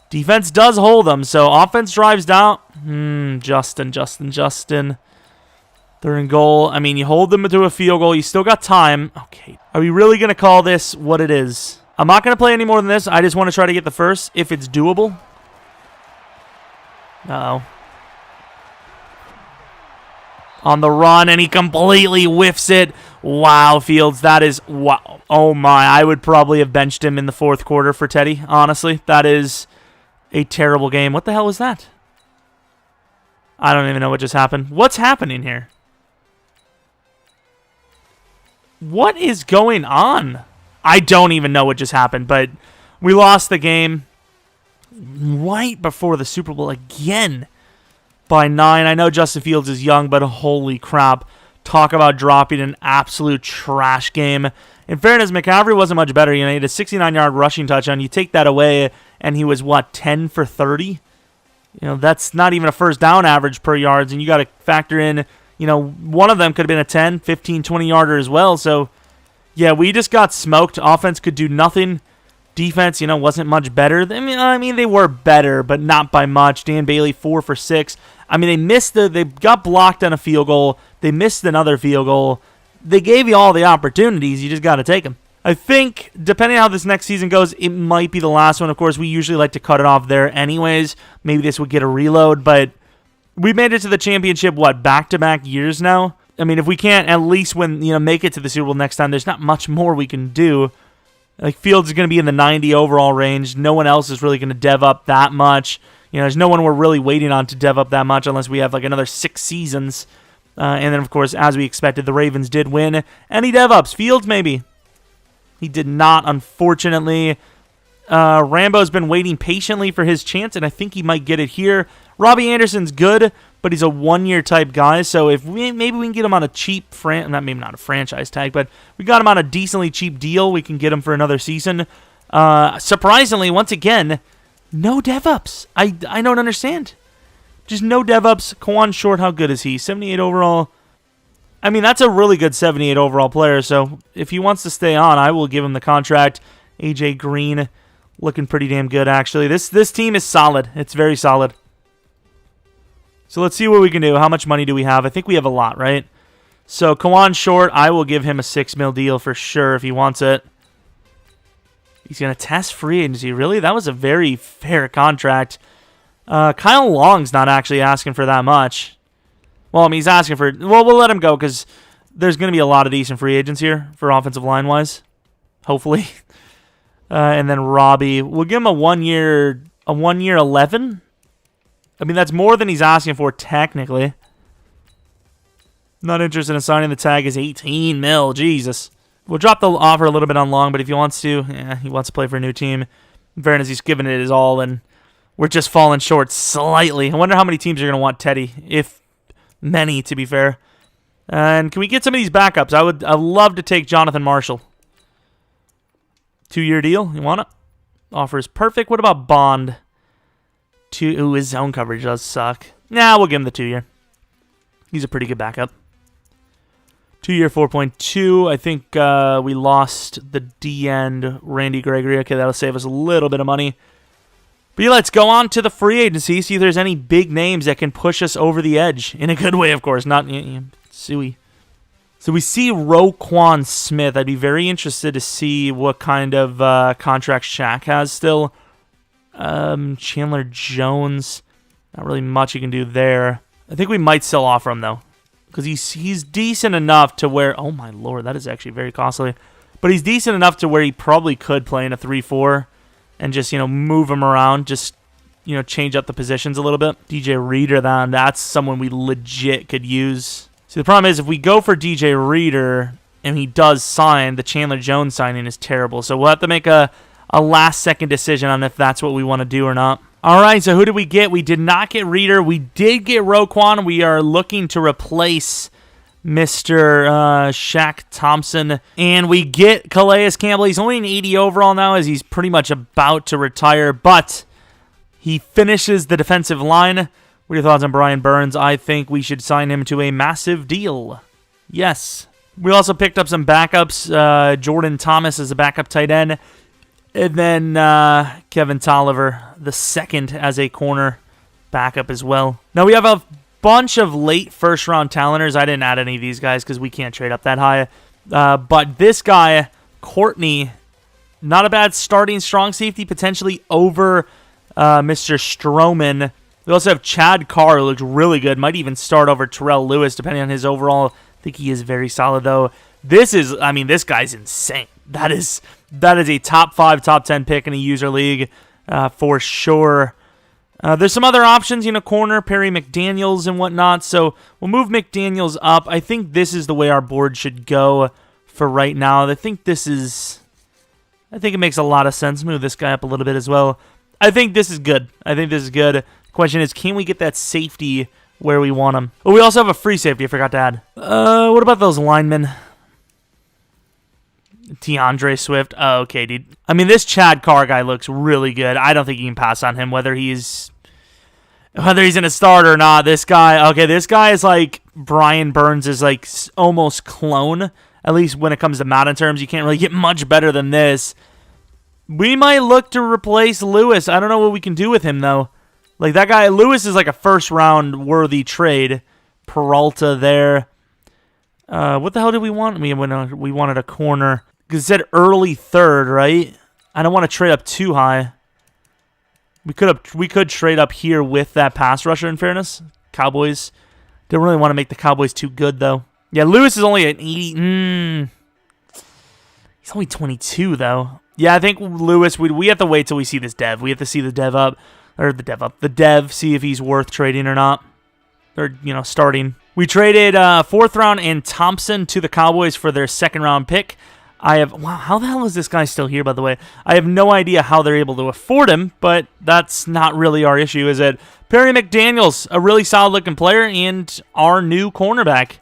Defense does hold them, so offense drives down. Justin. They're in goal. I mean, you hold them to a field goal. You still got time. Okay. Are we really going to call this what it is? I'm not going to play any more than this. I just want to try to get the first if it's doable. Uh-oh. On the run, and he completely whiffs it. Wow, Fields, that is... Wow. Oh, my. I would probably have benched him in the fourth quarter for Teddy, honestly. That is a terrible game. What the hell was that? I don't even know what just happened. What's happening here? What is going on? I don't even know what just happened, but we lost the game right before the Super Bowl again by 9. I know Justin Fields is young, but holy crap. Talk about dropping an absolute trash game. In fairness, McCaffrey wasn't much better. He had a 69-yard rushing touchdown. You take that away, and he was, 10 for 30? That's not even a first down average per yards, and you got to factor in, one of them could have been a 10, 15, 20-yarder as well. So, yeah, we just got smoked. Offense could do nothing. Defense, wasn't much better. I mean, they were better, but not by much. Dan Bailey, 4 for 6. I mean, they got blocked on a field goal. They missed another field goal. They gave you all the opportunities. You just got to take them. I think, depending on how this next season goes, it might be the last one. Of course, we usually like to cut it off there anyways. Maybe this would get a reload, but we made it to the championship, back-to-back years now? I mean, if we can't at least make it to the Super Bowl next time, there's not much more we can do. Like, Fields is going to be in the 90 overall range. No one else is really going to dev up that much. There's no one we're really waiting on to dev up that much unless we have, another 6 seasons. And then, of course, as we expected, the Ravens did win. Any dev ups? Fields, maybe. He did not, unfortunately. Rambo's been waiting patiently for his chance, and I think he might get it here. Robbie Anderson's good, but he's a one-year type guy, so if maybe we can get him on a cheap, maybe not a franchise tag, but we got him on a decently cheap deal. We can get him for another season. Surprisingly, once again, no dev-ups. I don't understand. Just no dev-ups. Kawan Short, how good is he? 78 overall. I mean, that's a really good 78 overall player, so if he wants to stay on, I will give him the contract. AJ Green, looking pretty damn good, actually. This team is solid. It's very solid. So let's see what we can do. How much money do we have? I think we have a lot, right? So Kawan Short, I will give him a $6 million deal for sure if he wants it. He's going to test free agency. Really? That was a very fair contract. Kyle Long's not actually asking for that much. Well, I mean, he's asking for... Well, we'll let him go because there's going to be a lot of decent free agents here for offensive line-wise. Hopefully. And then Robbie. We'll give him a one-year 11. I mean, that's more than he's asking for technically. Not interested in signing. The tag is 18 mil. Jesus. We'll drop the offer a little bit on Long, but if he wants to, he wants to play for a new team. In fairness, he's giving it his all, and we're just falling short slightly. I wonder how many teams are going to want Teddy, if many, to be fair. And can we get some of these backups? I'd love to take Jonathan Marshall. 2-year deal. You want it? Offer is perfect. What about Bond? Ooh, his zone coverage does suck. Nah, we'll give him the 2-year. He's a pretty good backup. 2-year, 4.2. I think we lost the D-end, Randy Gregory. Okay, that'll save us a little bit of money. But yeah, let's go on to the free agency, see if there's any big names that can push us over the edge. In a good way, of course, not Suey. So we see Roquan Smith. I'd be very interested to see what kind of contract Shaq has still. Chandler Jones. Not really much you can do there. I think we might still offer him, though. Because he's decent enough to where... Oh, my lord. That is actually very costly. But he's decent enough to where he probably could play in a 3-4 and just, move him around, just, change up the positions a little bit. DJ Reader, then, that's someone we legit could use. See, the problem is if we go for DJ Reader and he does sign, the Chandler Jones signing is terrible. So we'll have to make a last-second decision on if that's what we want to do or not. All right, so who did we get? We did not get Reader. We did get Roquan. We are looking to replace Mr. Shaq Thompson. And we get Calais Campbell. He's only an 80 overall now as he's pretty much about to retire, but he finishes the defensive line. What are your thoughts on Brian Burns? I think we should sign him to a massive deal. Yes. We also picked up some backups. Jordan Thomas is a backup tight end. And then Kevin Tolliver, the second as a corner backup as well. Now we have a bunch of late first-round talenters. I didn't add any of these guys because we can't trade up that high. But this guy, Courtney, not a bad starting strong safety, potentially over Mr. Strowman. We also have Chad Carr, who looks really good. Might even start over Terrell Lewis, depending on his overall. I think he is very solid, though. This guy's insane. That is a top 5, top 10 pick in a user league for sure. There's some other options, corner, Perry McDaniels and whatnot. So we'll move McDaniels up. I think this is the way our board should go for right now. I think it makes a lot of sense. Move this guy up a little bit as well. I think this is good. Question is, can we get that safety where we want him? Oh, we also have a free safety I forgot to add. What about those linemen? DeAndre Swift. Oh, okay, dude. This Chad Carr guy looks really good. I don't think you can pass on him, whether he's in a start or not. This guy is like Brian Burns is like almost clone, at least when it comes to Madden terms. You can't really get much better than this. We might look to replace Lewis. I don't know what we can do with him, though. Like, that guy, Lewis is like a first-round worthy trade. Peralta there. What the hell did we want? We wanted a corner. Because it said early third, right? I don't want to trade up too high. We could trade up here with that pass rusher, in fairness. Cowboys. Don't really want to make the Cowboys too good, though. Yeah, Lewis is only at 80. He's only 22, though. Yeah, I think Lewis, we have to wait till we see this dev. We have to see the dev, see if he's worth trading or not. Or, starting. We traded 4th round and Thompson to the Cowboys for their 2nd round pick. Wow, how the hell is this guy still here, by the way? I have no idea how they're able to afford him, but that's not really our issue, is it? Perry McDaniels, a really solid-looking player, and our new cornerback.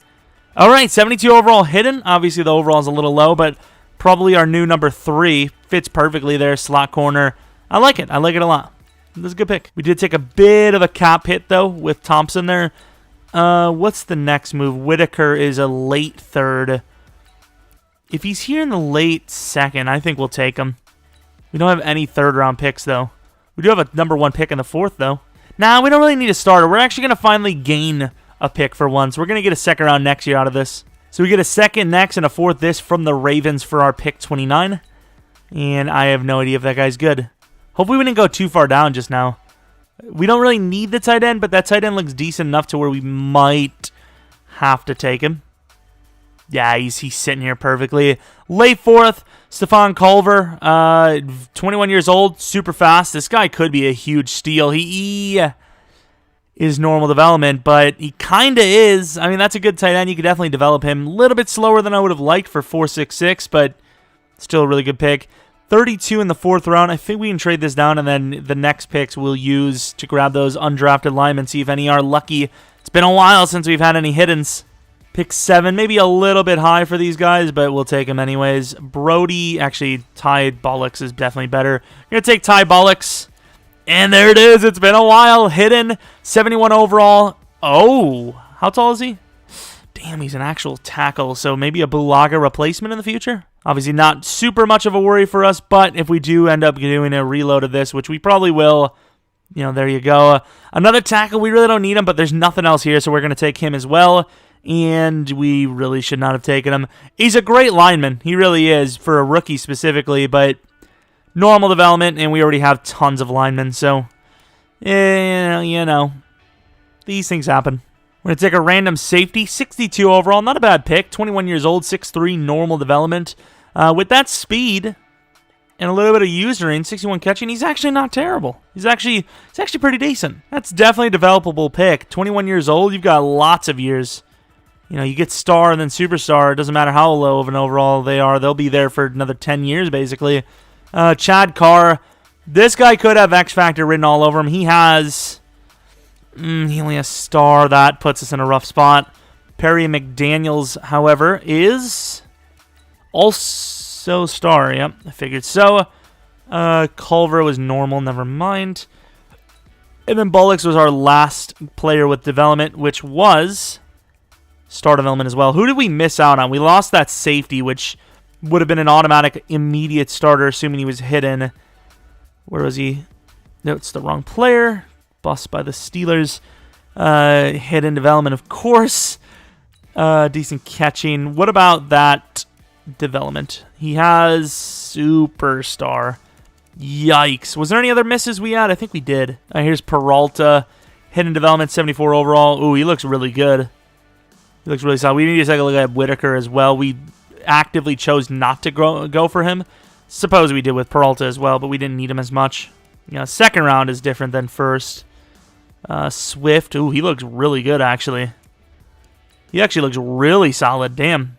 All right, 72 overall hidden. Obviously, the overall is a little low, but probably our new number 3. Fits perfectly there, slot corner. I like it. I like it a lot. This is a good pick. We did take a bit of a cap hit, though, with Thompson there. What's the next move? Whitaker is a late 3rd. If he's here in the late 2nd, I think we'll take him. We don't have any 3rd round picks, though. We do have a number 1 pick in the 4th, though. Nah, we don't really need a starter. We're actually going to finally gain a pick for once. We're going to get a 2nd round next year out of this. So we get a 2nd next and a 4th this from the Ravens for our pick 29. And I have no idea if that guy's good. Hopefully we didn't go too far down just now. We don't really need the tight end, but that tight end looks decent enough to where we might have to take him. Yeah, he's sitting here perfectly. Late 4th, Stephon Culver, 21 years old, super fast. This guy could be a huge steal. He is normal development, but he kind of is. That's a good tight end. You could definitely develop him. A little bit slower than I would have liked for 4.66, but still a really good pick. 32 in the 4th round. I think we can trade this down, and then the next picks we'll use to grab those undrafted linemen, see if any are lucky. It's been a while since we've had any hiddens. Pick 7, maybe a little bit high for these guys, but we'll take them anyways. Brody, actually, Ty Bollocks is definitely better. We're going to take Ty Bollocks, and there it is. It's been a while. Hidden, 71 overall. Oh, how tall is he? Damn, he's an actual tackle, so maybe a Bulaga replacement in the future? Obviously not super much of a worry for us, but if we do end up doing a reload of this, which we probably will, there you go. Another tackle, we really don't need him, but there's nothing else here, so we're going to take him as well, and we really should not have taken him. He's a great lineman. He really is, for a rookie specifically, but normal development, and we already have tons of linemen, so, these things happen. We're going to take a random safety, 62 overall, not a bad pick, 21 years old, 6'3", normal development. With that speed and a little bit of usering, 61 catching, he's actually not terrible. He's actually pretty decent. That's definitely a developable pick. 21 years old, you've got lots of years. You know, you get star and then superstar. It doesn't matter how low of an overall they are. They'll be there for another 10 years, basically. Chad Carr. This guy could have X Factor written all over him. He has... he only has star. That puts us in a rough spot. Perry McDaniels, however, is also star. Yep, I figured so. Culver was normal. Never mind. And then Bullocks was our last player with development, which was... star development as well. Who did we miss out on? We lost that safety, which would have been an automatic immediate starter, assuming he was hidden. Where was he? No, it's the wrong player. Bust by the Steelers. Hidden development, of course. Decent catching. What about that development? He has superstar. Yikes. Was there any other misses we had? I think we did. Here's Peralta. Hidden development, 74 overall. Ooh, he looks really good. He looks really solid. We need to take a look at Whitaker as well. We actively chose not to go for him. Suppose we did with Peralta as well, but we didn't need him as much. You know, second round is different than first. Swift. Ooh, he looks really good, actually. He actually looks really solid. Damn.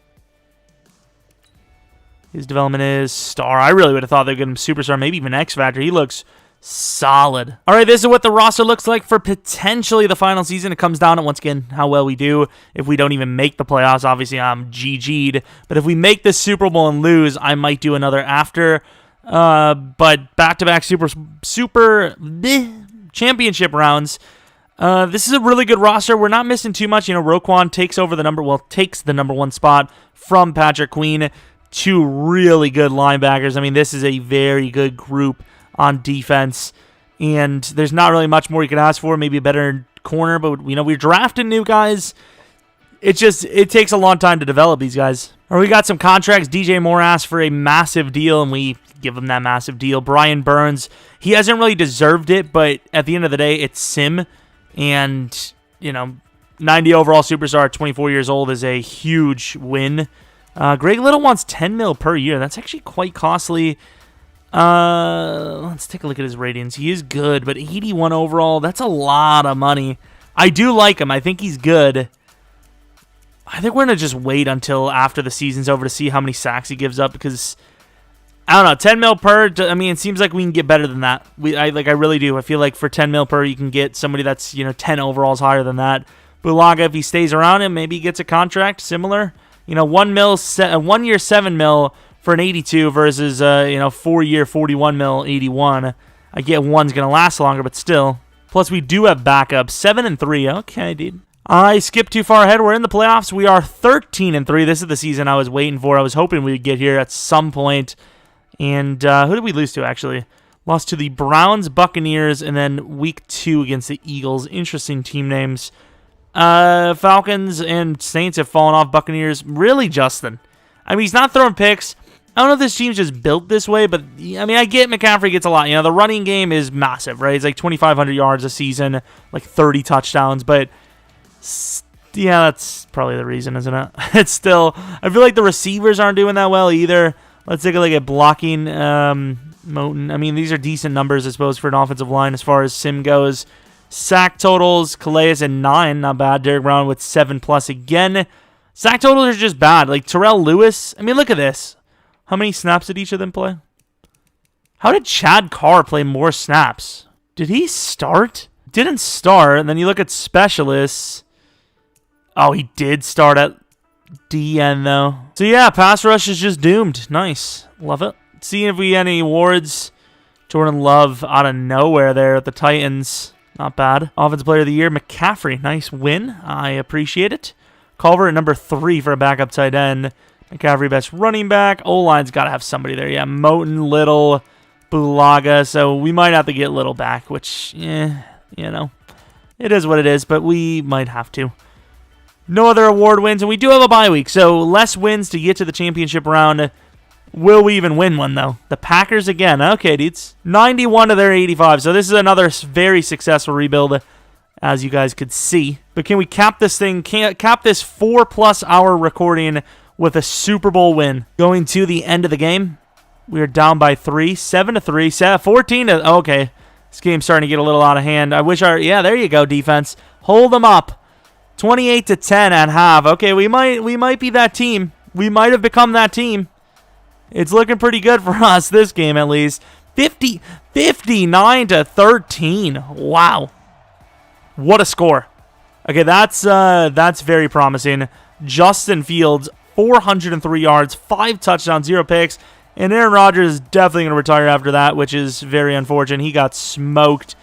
His development is star. I really would have thought they'd get him superstar, maybe even X Factor. He looks solid. All right, this is what the roster looks like for potentially the final season. It comes down to, once again, how well we do. If we don't even make the playoffs, obviously I'm GG'd. But if we make this Super Bowl and lose, I might do another after. But back-to-back super championship rounds. This is a really good roster. We're not missing too much. You know, Roquan takes the number one spot from Patrick Queen. Two really good linebackers. I mean, this is a very good group on defense, and there's not really much more you could ask for. Maybe a better corner, but you know, we're drafting new guys. It takes a long time to develop these guys. Or we got some contracts. DJ Moore asked for a massive deal, and we give him that massive deal. Brian Burns, he hasn't really deserved it, but at the end of the day, it's Sim, and you know, 90 overall superstar at 24 years old is a huge win. Greg Little wants 10 mil per year. That's actually quite costly. Let's take a look at his ratings. He is good, but 81 overall, that's a lot of money. I do like him. I think he's good. I think we're going to just wait until after the season's over to see how many sacks he gives up, because, I don't know, 10 mil per, I mean, it seems like we can get better than that. I really do. I feel like for 10 mil per, you can get somebody that's, 10 overalls higher than that. Bulaga, if he stays around him, maybe he gets a contract similar. 1 year, 7 mil for an 82 versus, 4 year, 41 mil, 81. I get one's going to last longer, but still. Plus, we do have backups. 7-3. Okay, dude. I skipped too far ahead. We're in the playoffs. We are 13-3. This is the season I was waiting for. I was hoping we would get here at some point. And who did we lose to, actually? Lost to the Browns, Buccaneers, and then week 2 against the Eagles. Interesting team names. Falcons and Saints have fallen off. Buccaneers, really, Justin. I mean, he's not throwing picks. I don't know if this team's just built this way, but, I mean, I get McCaffrey gets a lot. The running game is massive, right? It's like 2,500 yards a season, like 30 touchdowns, but, yeah, that's probably the reason, isn't it? It's still, I feel like the receivers aren't doing that well either. Let's take a look at blocking. Moten. I mean, these are decent numbers, I suppose, for an offensive line as far as Sim goes. Sack totals, Calais at 9, not bad. Derrick Brown with 7+ again. Sack totals are just bad. Like Terrell Lewis, I mean, look at this. How many snaps did each of them play? How did Chad Carr play more snaps? Did he start? Didn't start. And then you look at specialists. Oh, he did start at DN, though. So, yeah, pass rush is just doomed. Nice. Love it. Seeing if we get any awards. Jordan Love out of nowhere there at the Titans. Not bad. Offensive Player of the Year, McCaffrey. Nice win. I appreciate it. Culver at number 3 for a backup tight end. McCaffrey, best running back. O-line's got to have somebody there. Yeah, Moten, Little, Bulaga. So we might have to get Little back, which, it is what it is, but we might have to. No other award wins, and we do have a bye week, so less wins to get to the championship round. Will we even win one, though? The Packers again. Okay, dudes. 91 to their 85, so this is another very successful rebuild, as you guys could see. But can we cap this thing, cap this 4+ hour recording with a Super Bowl win. Going to the end of the game, we are down by 3, 7-3, 14 to, okay. This game's starting to get a little out of hand. I wish yeah, there you go, defense. Hold them up. 28-10 at half. Okay, we might be that team. We might have become that team. It's looking pretty good for us this game at least. 59-13. Wow. What a score. Okay, that's very promising. Justin Fields, 403 yards, 5 touchdowns, 0 picks. And Aaron Rodgers is definitely going to retire after that, which is very unfortunate. He got smoked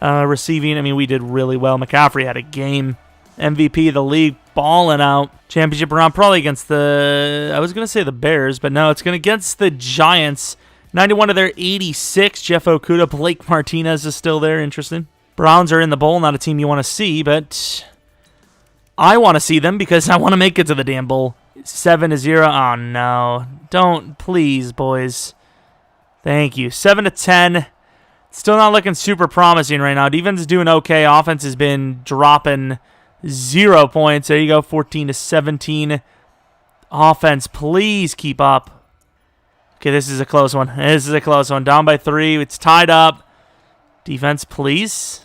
receiving. I mean, we did really well. McCaffrey had a game. MVP of the league, balling out. Championship round, probably against I was going to say the Bears, but no, it's going against the Giants. 91 of their 86. Jeff Okudah, Blake Martinez is still there. Interesting. Browns are in the bowl, not a team you want to see, but I want to see them because I want to make it to the damn bowl. 7-0. Oh, no. Don't, please, boys. Thank you. 7-10. Still not looking super promising right now. Defense is doing okay. Offense has been dropping 0 points. There you go, 14-17. Offense, please keep up. Okay, this is a close one. This is a close one. Down by 3. It's tied up. Defense, please.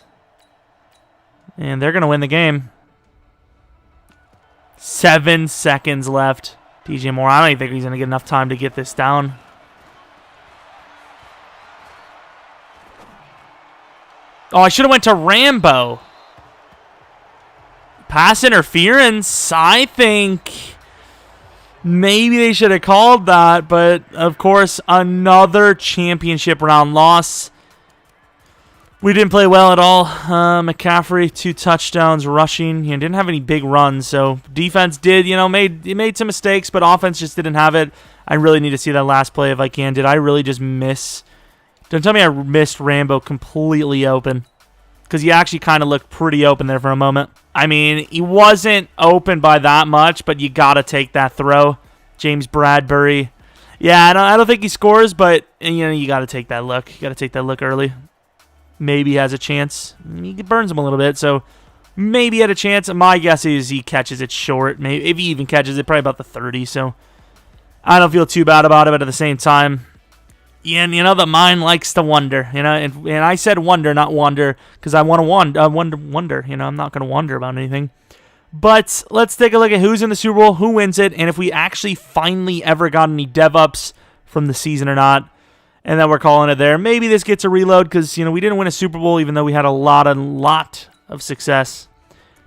And they're going to win the game. 7 seconds left. DJ Moore, I don't even think he's going to get enough time to get this down. Oh, I should have went to Rambo. Pass interference. I think maybe they should have called that, but of course, another championship round loss. We didn't play well at all. McCaffrey, 2 touchdowns rushing. He didn't have any big runs, so defense did, made some mistakes, but offense just didn't have it. I really need to see that last play if I can. Did I really just miss? Don't tell me I missed Rambo completely open, because he actually kind of looked pretty open there for a moment. I mean, he wasn't open by that much, but you got to take that throw. James Bradbury. Yeah, I don't think he scores, but you got to take that look. You got to take that look early. Maybe he has a chance. He burns him a little bit, so maybe he had a chance. My guess is he catches it short. Maybe if he even catches it, probably about the 30. So I don't feel too bad about it, but at the same time, yeah, the mind likes to wonder. And I said wonder, not wonder, because I want to wonder. I'm not going to wonder about anything. But let's take a look at who's in the Super Bowl, who wins it, and if we actually finally ever got any dev-ups from the season or not. And then we're calling it there. Maybe this gets a reload because, we didn't win a Super Bowl even though we had a lot of success.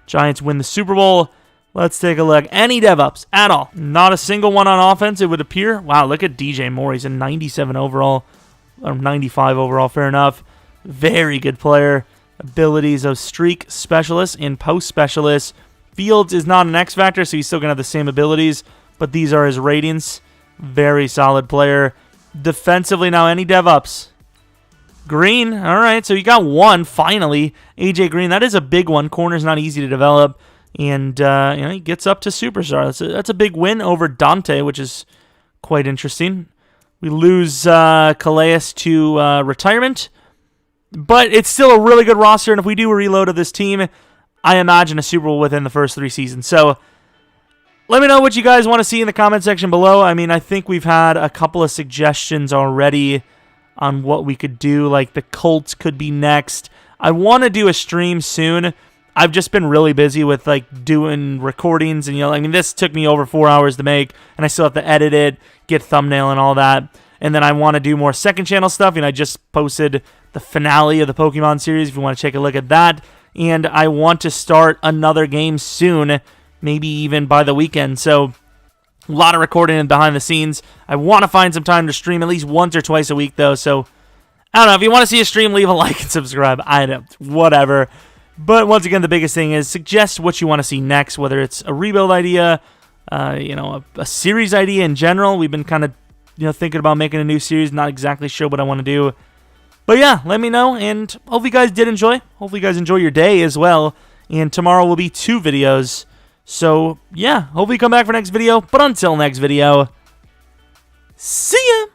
Giants win the Super Bowl. Let's take a look. Any dev-ups at all? Not a single one on offense, it would appear. Wow, look at DJ Moore. He's a 97 overall, or 95 overall, fair enough. Very good player. Abilities of streak specialist and post specialist. Fields is not an X factor, so he's still going to have the same abilities, but these are his ratings. Very solid player. Defensively now, any dev-ups? Green, all right, so you got one, finally. AJ Green, that is a big one. Corner's not easy to develop. And, he gets up to superstar. That's a big win over Dante, which is quite interesting. We lose Calais to retirement. But it's still a really good roster, and if we do a reload of this team, I imagine a Super Bowl within the first 3 seasons. So let me know what you guys want to see in the comment section below. I mean, I think we've had a couple of suggestions already on what we could do. Like the Colts could be next. I want to do a stream soon. I've just been really busy with doing recordings, and this took me over 4 hours to make, and I still have to edit it, get thumbnail and all that. And then I want to do more second channel stuff, and I just posted the finale of the Pokemon series if you want to take a look at that. And I want to start another game soon, maybe even by the weekend. So a lot of recording and behind the scenes. I want to find some time to stream at least once or twice a week, though. So I don't know. If you want to see a stream, leave a like and subscribe. I don't, whatever. But once again, the biggest thing is suggest what you want to see next, whether it's a rebuild idea, a series idea in general. We've been kind of thinking about making a new series. Not exactly sure what I want to do. But yeah, let me know, and hopefully you guys did enjoy. Hopefully you guys enjoy your day as well. And tomorrow will be 2 videos. So yeah, hopefully you come back for next video. But until next video, see ya!